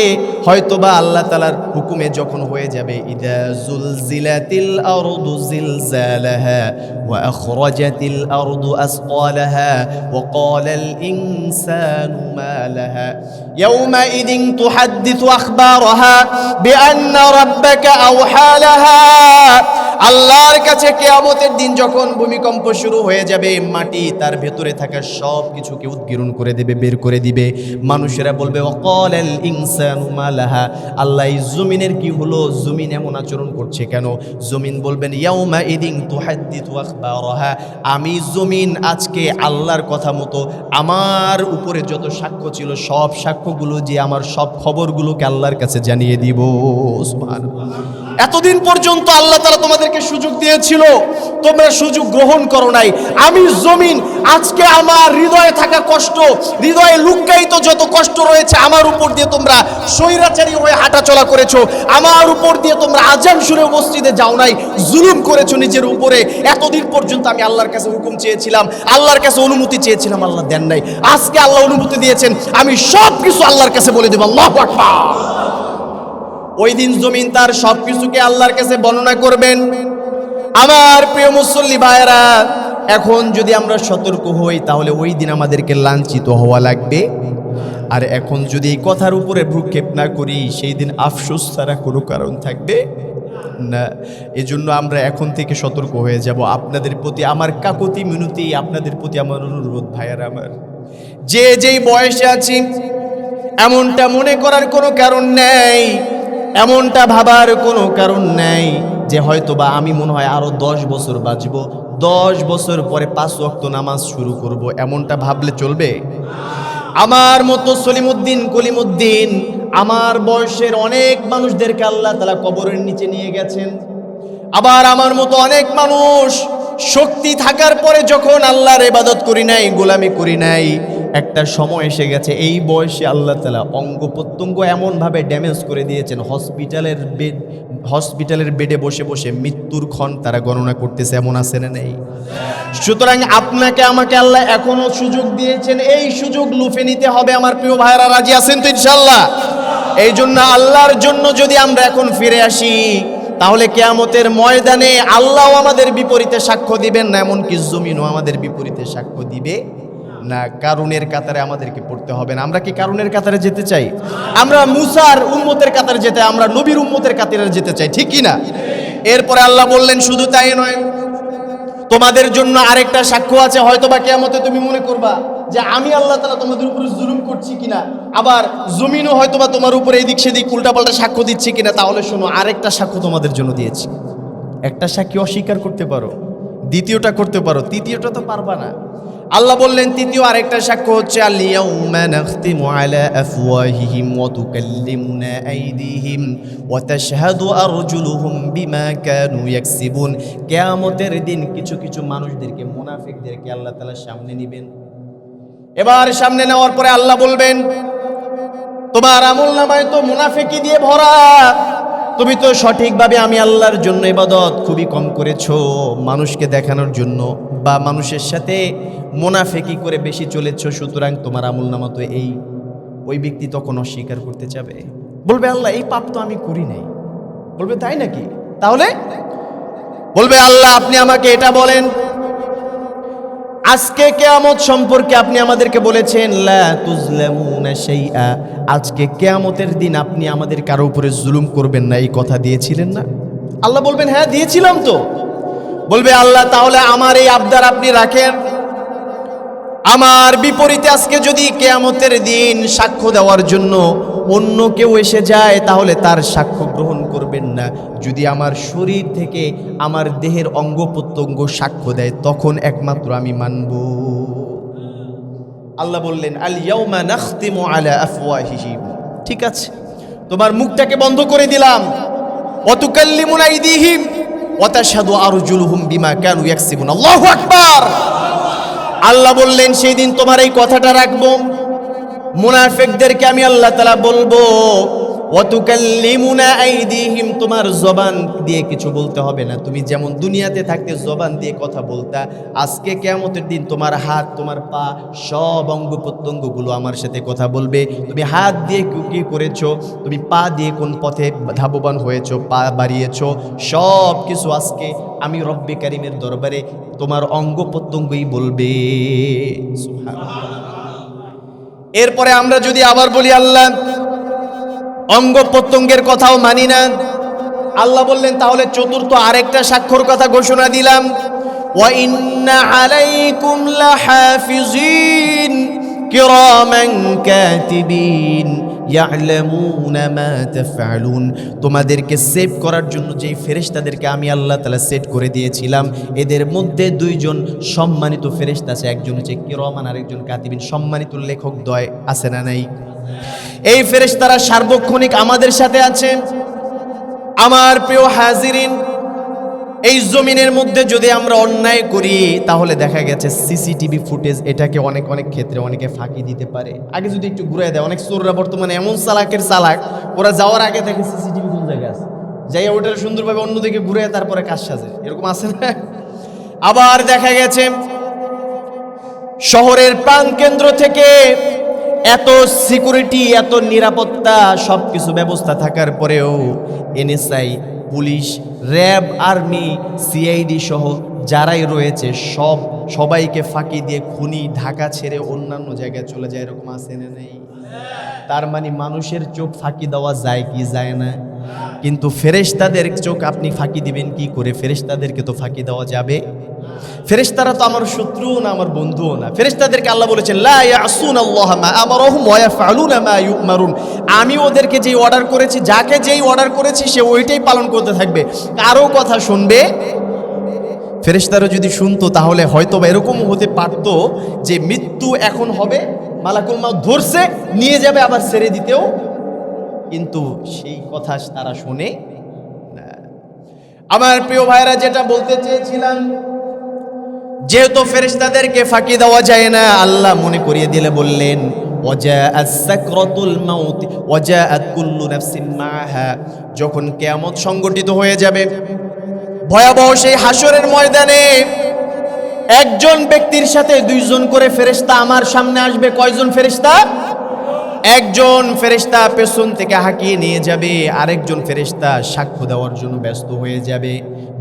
হয়তোবা আল্লাহ তাআলার হুকুমে যখন হয়ে যাবে, ইদা জুলজিলাতিল আরদু জিলজালাহা ওয়া আখরাজাতিল আরদু আসকালাহা ওয়া ক্বালাল ইনসানু মা লাহা ইয়াওমাইদিন তুহাদ্দিসু আখবারাহা বিআন্না রাব্বাকা আওহা লাহা। আল্লাহর কাছে কিয়ামতের দিন যখন ভূমিকম্প শুরু হয়ে যাবে, মাটি তার ভেতরে থাকা সব কিছুকে উদ্গীরণ করে দেবে, বের করে দিবে। মানুষেরা বলবে, ওয়াকালাল ইনসানু মা লাহা, আল্লাহ, এই জমিনের কি হলো? জমিন এমন আচরণ করছে কেন? জমিন বলবেন, ইয়াউমা ইদিন তুহাদ্দিসু আখবারাহা, আমি জমিন আজকে আল্লাহর কথা মতো আমার উপরে যত সাক্ষ্য ছিল, সব সাক্ষ্যগুলো যে আমার সব খবরগুলোকে আল্লাহর কাছে জানিয়ে দিব। সুবহানাল্লাহ। এতদিন পর্যন্ত আল্লাহ তাআলা তোমাদেরকে সুযোগ দিয়েছিল, তোমরা সুযোগ গ্রহণ করো নাই। আমি জমিন আজকে আমার হৃদয়ে থাকা কষ্ট, হৃদয়ে লুক্কায়িত যত কষ্ট রয়েছে, আমার উপর দিয়ে তোমরা স্বৈরাচারী হয়ে হাঁটাচলা করেছো, আমার উপর দিয়ে তোমরা আজান শুনে মসজিদে যাও নাই, জুলুম করেছো নিজের উপরে। এতদিন পর্যন্ত আমি আল্লাহর কাছে হুকুম চেয়েছিলাম, আল্লাহর কাছে অনুমতি চেয়েছিলাম, আল্লাহ দেন নাই। আজকে আল্লাহ অনুমতি দিয়েছেন, আমি সব কিছু আল্লাহর কাছে বলে দেব। আল্লাহু আকবার। ওই দিন জমিন তার সবকিছুকে আল্লাহর কাছে বর্ণনা করবেন। আমার প্রিয় মুসল্লি ভাইরা, এখন যদি আমরা সতর্ক হই তাহলে ওই দিন আমাদেরকে লাঞ্ছিত হওয়া লাগবে। আর এখন যদি এই কথার উপরে ভ্রুক্ষেপ না করি, সেই দিন আফসোস ছাড়া কোনো কারণ থাকবে না। এজন্য আমরা এখন থেকে সতর্ক হয়ে যাব। আপনাদের প্রতি আমার কাকুতি মিনতি, আপনাদের প্রতি আমার অনুরোধ ভাইয়ারা আমার, যে যেই বয়সে আছি এমনটা মনে করার কোনো কারণ নেই, এমনটা ভাবার কোনো কারণ নেই যে হয়তোবা আমি মনে হয় আরো 10 বছর বাঁচব, 10 বছর পরে 5 ওয়াক্ত নামাজ শুরু করব, এমনটা ভাবলে চলবে? আমার মতো সলিমুদ্দিন কলিমুদ্দিন, আমার বয়সের অনেক মানুষদেরকে আল্লাহ তাআলা কবরের নিচে নিয়ে গেছেন। আবার আমার মতো অনেক মানুষ শক্তি থাকার পরে যখন আল্লাহর ইবাদত করি নাই, গোলামি করি নাই, একটা সময় এসে গেছে এই বয়সে আল্লাহ তাআলা অঙ্গ প্রত্যঙ্গ এমনভাবে ড্যামেজ করে দিয়েছেন, হসপিটালের বেডে বসে বসে মৃত্যুর ক্ষণ তারা গণনা করতেছে, এমন আছে না নেই? সুতরাং আপনাকে আমাকে আল্লাহ এখনো সুযোগ দিয়েছেন, এই সুযোগ লুফে নিতে হবে। আমার প্রিয় ভাইরা, রাজি আছেন তো ইনশাআল্লাহ? এই জন্য আল্লাহর জন্য যদি আমরা এখন ফিরে আসি, তাহলে কিয়ামতের ময়দানে আল্লাহও আমাদের বিপরীতে সাক্ষ্য দিবেন না, এমনকি জমিনও আমাদের বিপরীতে সাক্ষ্য দিবে না। কারুনের কাতারে আমাদেরকে পড়তে হবে না। আমরা কি কারুনের কাতারে যেতে চাই? আমরা মুসার উম্মতের কাতারে যেতে, আমরা নবীর উম্মতের কাতারে যেতে চাই, ঠিক কি না? এরপরে আল্লাহ বললেন শুধু তাই নয়, তোমাদের জন্য আরেকটা সাক্ষ্য আছে। হয়তোবা কিয়ামতে তুমি মনে করবা যে আমি আল্লাহ তাআলা তোমাদের উপরে জুলুম করছি কিনা, আবার জমিনও হয়তোবা তোমার উপরে এদিক সেদিক উল্টাপাল্টা সাক্ষ্য দিচ্ছি কিনা। তাহলে শোনো, আরেকটা সাক্ষ্য তোমাদের জন্য দিয়েছি। একটা সাক্ষী অস্বীকার করতে পারো, দ্বিতীয়টা করতে পারো, তৃতীয়টা তো পারবা না। আল্লাহ বললেন তৃতীয় আরেকটা সাক্ষ্য হচ্ছে আল ইয়াউমা নাখতিমু আলা আফওয়াহিহিম ওয়া তুকাল্লিমুনা আইদিহিম ওয়া তাশহাদু আরজুলুহুম বিমা কানু ইয়াকসিবুন। কিয়ামতের দিন কিছু কিছু মানুষদেরকে, মুনাফিকদেরকে আল্লাহ তাআলা সামনে নেবেন। এবার সামনে নেওয়ার পরে আল্লাহ বলবেন, তোমার আমলনামায় তো মুনাফিকি দিয়ে ভরা, তুমি তো সঠিকভাবে আমি আল্লাহর জন্য ইবাদত খুবই কম করেছো, মানুষকে দেখানোর জন্য বা মানুষের সাথে মুনাফিকি করে বেশি চলেছো, সুতরাং তোমার আমলনামা তো এই। ওই ব্যক্তি তখন অস্বীকার করতে যাবে, বলবে আল্লাহ এই পাপ তো আমি করি নাই। বলবে তাই নাকি? তাহলে বলবে আল্লাহ আপনি আমাকে এটা বলেন, আজকে কিয়ামত সম্পর্কে আপনি আমাদেরকে বলেছেন লা তুজলামুনা শাইআ, আজকে কিয়ামতের দিন আপনি আমাদের কারো উপরে জুলুম করবেন না, এই কথা দিয়েছিলেন না? আল্লাহ বলবেন হ্যাঁ দিয়েছিলাম তো। বলবে আল্লাহ তাহলে আমার এই আবদার আপনি রাখেন, আমার বিপরীতে আজকে যদি কিয়ামতের দিন সাক্ষ্য দেওয়ার জন্য অন্য কেউ এসে যায়, তাহলে তার সাক্ষ্য গ্রহণ করবেন না। যদি আমার শরীর থেকে আমার দেহের অঙ্গ প্রত্যঙ্গ সাক্ষ্য দেয়, তখন একমাত্র আমি মানব। আল্লাহ বললেন আল ইয়াউমা নাখতিমু আলা আফওয়াহিহিম, ঠিক আছে তোমার মুখটাকে বন্ধ করে দিলাম, ওয়া তুকাল্লিমুনা আইদিহিম ওয়া তাশহাদু আরজুলুহুম বিমা কানু ইয়াকসিবুন। আল্লাহু আকবার। আল্লাহ বললেন সেই দিন তোমার এই কথাটা রাখবো, মুনাফিকদেরকে আমি আল্লাহ তাআলা বলবো ওয়া তুকাল্লিমুনা আইদিহিম, তোমার জবান দিয়ে কিছু বলতে হবে না। তুমি যেমন দুনিয়াতে থাকতে জবান দিয়ে কথা বলতা, আজকে কিয়ামতের দিন তোমার হাত, তোমার পা, সব অঙ্গ প্রত্যঙ্গগুলো আমার সাথে কথা বলবে। তুমি হাত দিয়ে কি করেছো, তুমি পা দিয়ে কোন পথে ধাবমান হয়েছো, পা বাড়িয়েছো, সব কিছু আজকে আমি রব্বে কারিমের দরবারে তোমার অঙ্গ প্রত্যঙ্গই বলবে। সুবহানাল্লাহ। এরপরে আমরা যদি আবার বলি আল্লাহ অঙ্গ প্রত্যঙ্গের কথাও মানি না, আল্লাহ বললেন তাহলে চতুর্থ আরেকটা সাক্ষ্যর কথা ঘোষণা দিলাম, ওয়া ইন্না আলাইকুম লাহাফিজিন কিরামান কাতিবিন ইয়ালামুনা মা তাফআলুন, তোমাদেরকে সেভ করার জন্য যেই ফেরেশতাদেরকে আমি আল্লাহ তাআলা সেট করে দিয়েছিলাম, এদের মধ্যে দুইজন সম্মানিত ফেরেশতা আছে, একজন হচ্ছে কিরামান আর একজন কাতিবিন, সম্মানিত লেখক দ্বয় আছে না নাই? এই ফেরেশতারা সার্বক্ষণিক আমাদের সাথে আছে। আমার প্রিয় হাজিরিন, এই জমিনের মধ্যে যদি আমরা অন্যায় করি, তাহলে দেখা গেছে সিসিটিভি ফুটেজ এটাকে অনেক অনেক ক্ষেত্রে অনেকে ফাঁকি দিতে পারে। আগে যদি একটু ঘুরে দেয়, অনেক চোররা বর্তমানে এমন চালাকের চালাক, ওরা যাওয়ার আগে দেখে সিসিটিভি কোন জায়গায় আছে, যাই ওটা সুন্দরভাবে অন্যদিকে ঘুরে তারপরে কাজ সাজে, এরকম আছে না? আবার দেখা গেছে শহরের প্রাণ কেন্দ্র থেকে এত সিকিউরিটি, এত নিরাপত্তা, সব কিছু ব্যবস্থা থাকার পরেও NSI, police, RAB, army, CID সহ যারাই রয়েছে সবাইকে ফাঁকি দিয়ে খুনি ঢাকা ছেড়ে অন্যান্য জায়গায় চলে যায়, এরকম আছে না নেই? তার মানে মানুষের চোখ ফাঁকি দেওয়া যায় কি যায় না? কিন্তু ফেরেশতাদের চোখ আপনি ফাঁকি দিবেন কি করে? ফেরেশতাদেরকে তো ফাঁকি দেওয়া যাবে? ফেরেশতারা তো আমার শত্রুও না, আমার বন্ধুও না। ফেরেশতাদেরকে আল্লাহ বলেছেন লা ইয়াসুনাল্লাহা মা আমারহুম ওয়া ইয়াফআলুনা মা ইউমারুন। আমি ওদেরকে যেই অর্ডার করেছি, যাকে যেই অর্ডার করেছি সে ওইটাই পালন করতে থাকবে, কারো কথা শুনবে। ফেরেশতারা যদি শুনতো তাহলে হয়তো বা এরকম হতে পারত যে মৃত্যু এখন হবে, মালাকুল মাউত ধরছে নিয়ে যাবে, আবার ছেড়ে দিতেও, কিন্তু সেই কথা তারা শোনে না। আমার প্রিয় ভাইরা, যেটা বলতে চেয়েছিলাম, যেহেতু ফেরেশতাদেরকে ফাঁকি দেওয়া যায় না, আল্লাহ মনে করিয়ে দিলে বললেন ওয়াজাআত সাকরাতুল মাউত ওয়াজাআত কুল্লু নাফসিন মাআহা। যখন কিয়ামত সংগঠিত হয়ে যাবে, ভয়াবহ সেই হাসরের ময়দানে একজন ব্যক্তির সাথে দুইজন করে ফেরেশতা আমার সামনে আসবে। কয়জন ফেরেশতা? একজন ফেরেশতা পেছন থেকে হাঁকিয়ে নিয়ে যাবে, আরেকজন ফেরেশতা সাক্ষ্য দেওয়ার জন্য ব্যস্ত হয়ে যাবে।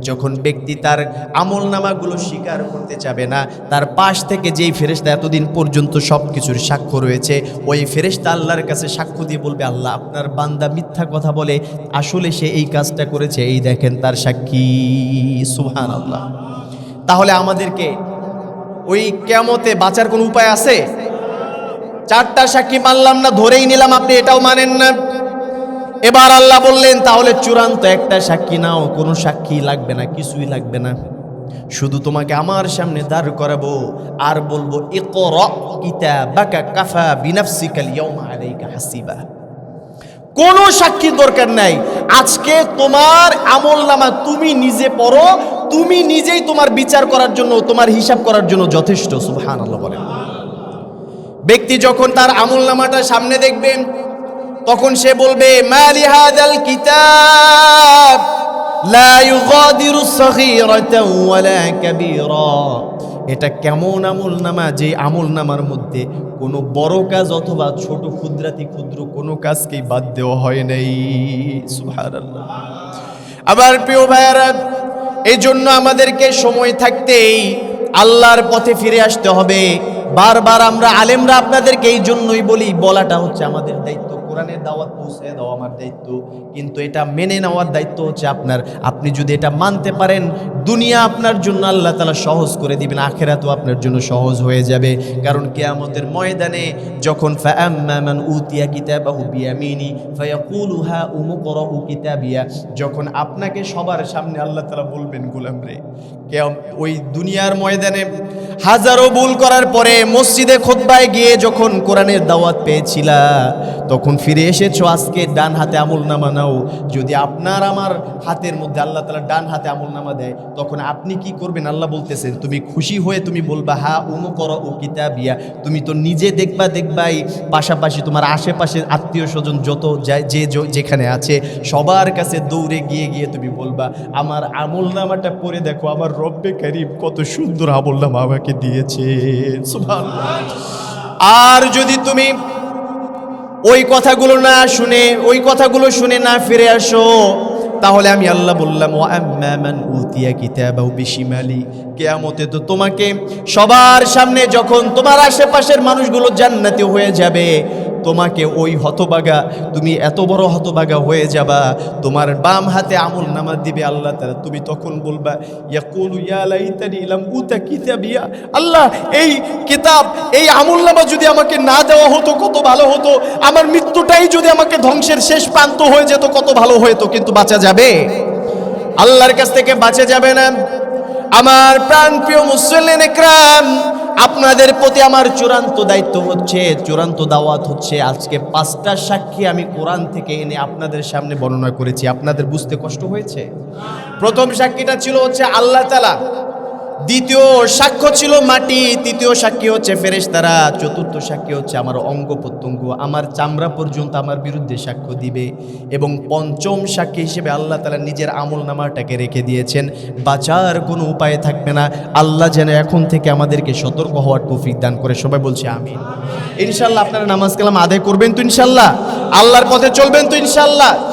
যখন ব্যক্তি তার আমলনামাগুলো স্বীকার করতে চাবে না, তার পাশ থেকে যেই ফেরেশতা এতদিন পর্যন্ত সব কিছুর সাক্ষ্য রয়েছে, ওই ফেরেশতা আল্লাহর কাছে সাক্ষ্য দিয়ে বলবে, আল্লাহ আপনার বান্দা মিথ্যা কথা বলে, আসলে সে এই কাজটা করেছে, এই দেখেন তার সাক্ষী। সুবহানাল্লাহ। তাহলে আমাদেরকে ওই কিয়ামতে বাঁচার কোনো উপায় আছে? চারটা সাক্ষী মানলাম না, ধরেই নিলাম আপনি এটাও মানেন না। এবার আল্লাহ বললেন তাহলে চূড়ান্ত একটা সাক্ষী নাও, কোনো সাক্ষী লাগবে না, কিছুই লাগবে না, শুধু তোমাকে আমার সামনে দাঁড় করাবো আর বলবো ইকরা কিতাবাকা কাফা বিনাফসিকাল ইয়াউমা আলাইকা হাসিবা। কোনো সাক্ষীর দরকার নাই, আজকে তোমার আমলনামা তুমি নিজে পড়ো, তুমি নিজেই তোমার বিচার করার জন্য, তোমার হিসাব করার জন্য যথেষ্ট। সুবহানাল্লাহ বলেন। ব্যক্তি যখন তার আমলনামাটা সামনে দেখবে, তখন সে বলবে মালি হাদাল কিতাব লা ইউগাদিরু সগীরাতাও ওয়ালা কাবীরা। এটা কেমন আমলনামা, যে আমলনামার মধ্যে কোনো বড় কাজ অথবা ছোট ক্ষুদ্রাতি ক্ষুদ্র কোনো কাজকেই বাদ দেওয়া হয় নাই। সুবহানাল্লাহ। আবার প্রিয় ভাইয়ারা, এই জন্য আমাদেরকে সময় থাকতেই আল্লাহর পথে ফিরে আসতে হবে। বারবার আমরা আলেমরা আপনাদেরকে এই জন্যই বলি, বলাটা হচ্ছে আমাদের দায়িত্ব, কোরআনের দাওয়াত পৌঁছে দেওয়া আমার দায়িত্ব, কিন্তু এটা মেনে নেওয়ার দায়িত্ব হচ্ছে আপনার। আপনি যদি এটা মানতে পারেন, দুনিয়া আপনার জন্য আল্লাহ তাআলা সহজ করে দিবেন, আখিরাতও আপনার জন্য সহজ হয়ে যাবে। কারণ কিয়ামতের ময়দানে যখন ফাআম্মা মান উতিয়া কিতাবাহু বিয়ামিনি ফায়াকুলু হা উমকরাউ কিতাবিয়া, যখন আপনাকে সবার সামনে আল্লাহ তাআলা বলবেন, গোলাম রে, ওই দুনিয়ার ময়দানে হাজারো ভুল করার পরে মসজিদে খুতবায় গিয়ে যখন কোরআনের দাওয়াত পেয়েছিলা, তখন ফিরে এসেছো, আজকে ডান হাতে আমলনামা নাও। যদি আপনার আমার হাতের মধ্যে আল্লাহ তাআলা ডান হাতে আমলনামা দেয়, তখন আপনি কি করবেন? আল্লাহ বলতেছেন, তুমি খুশি হয়ে তুমি বলবা হা উমকরাউ কিতাবিয়া। তুমি তো নিজে দেখবাই, পাশাপাশি তোমার আশেপাশের আত্মীয় স্বজন যত যে যেখানে আছে সবার কাছে দৌড়ে গিয়ে তুমি বলবা, আমার আমলনামাটা পড়ে দেখো, আমার রব্বে কারীম কত সুন্দর আমলনামা আমাকে দিয়েছে। সুবহানাল্লাহ। আর যদি তুমি ওই কথাগুলো শুনে না ফিরে আসো, তাহলে আমি আল্লাহ বললাম ওয়া আম্মা মান উতিয়া কিতাবাহু বিশিমালি, কিয়ামতে তো তোমাকে সবার সামনে যখন তোমার আশেপাশের মানুষগুলো জান্নাতি হয়ে যাবে, তোমাকে ওই হতভাগা, তুমি এত বড় হতভাগা হয়ে যাবা, তোমার বাম হাতে আমলনামা দিবে আল্লাহ তাআলা, তুমি তখন বলবা ইয়াকুলু ইয়া লাইতানি লাম উতা কিতাবিয়া, আল্লাহ এই কিতাব, এই আমলনামা যদি আমাকে না দেওয়া হতো কত ভালো হতো, আমার মৃত্যুটাই যদি আমাকে ধ্বংসের শেষ প্রান্ত হয়ে যেত কত ভালো হতো। কিন্তু বাঁচা যাবে? আল্লাহর কাছ থেকে বাঁচা যাবে না। আমার প্রাণপ্রিয় মুসলিম ইকরাম, আপনাদের প্রতি আমার চূড়ান্ত দায়িত্ব হচ্ছে, চূড়ান্ত দাওয়াত হচ্ছে, আজকে 5টা সাক্ষী আমি কোরআন থেকে এনে আপনাদের সামনে বর্ণনা করেছি। আপনাদের বুঝতে কষ্ট হয়েছে? প্রথম সাক্ষীটা ছিল হচ্ছে আল্লাহ তাআলা, দ্বিতীয় সাক্ষ্য ছিল মাটি, তৃতীয় সাক্ষী হচ্ছে ফেরেশতারা, চতুর্থ সাক্ষী হচ্ছে আমার অঙ্গ প্রত্যঙ্গ, আমার চামড়া পর্যন্ত আমার বিরুদ্ধে সাক্ষ্য দিবে, এবং পঞ্চম সাক্ষী হিসেবে আল্লাহ তাআলা নিজের আমল নামাটাকে রেখে দিয়েছেন। বাঁচার কোনো উপায় থাকবে না। আল্লাহ যেন এখন থেকে আমাদেরকে সতর্ক হওয়ার তৌফিক দান করে। সবাই বলছে আমিন। ইনশাআল্লাহ আপনারা নামাজ কালাম আদায় করবেন তো ইনশাআল্লাহ, আল্লাহর পথে চলবেন তো ইনশাআল্লাহ।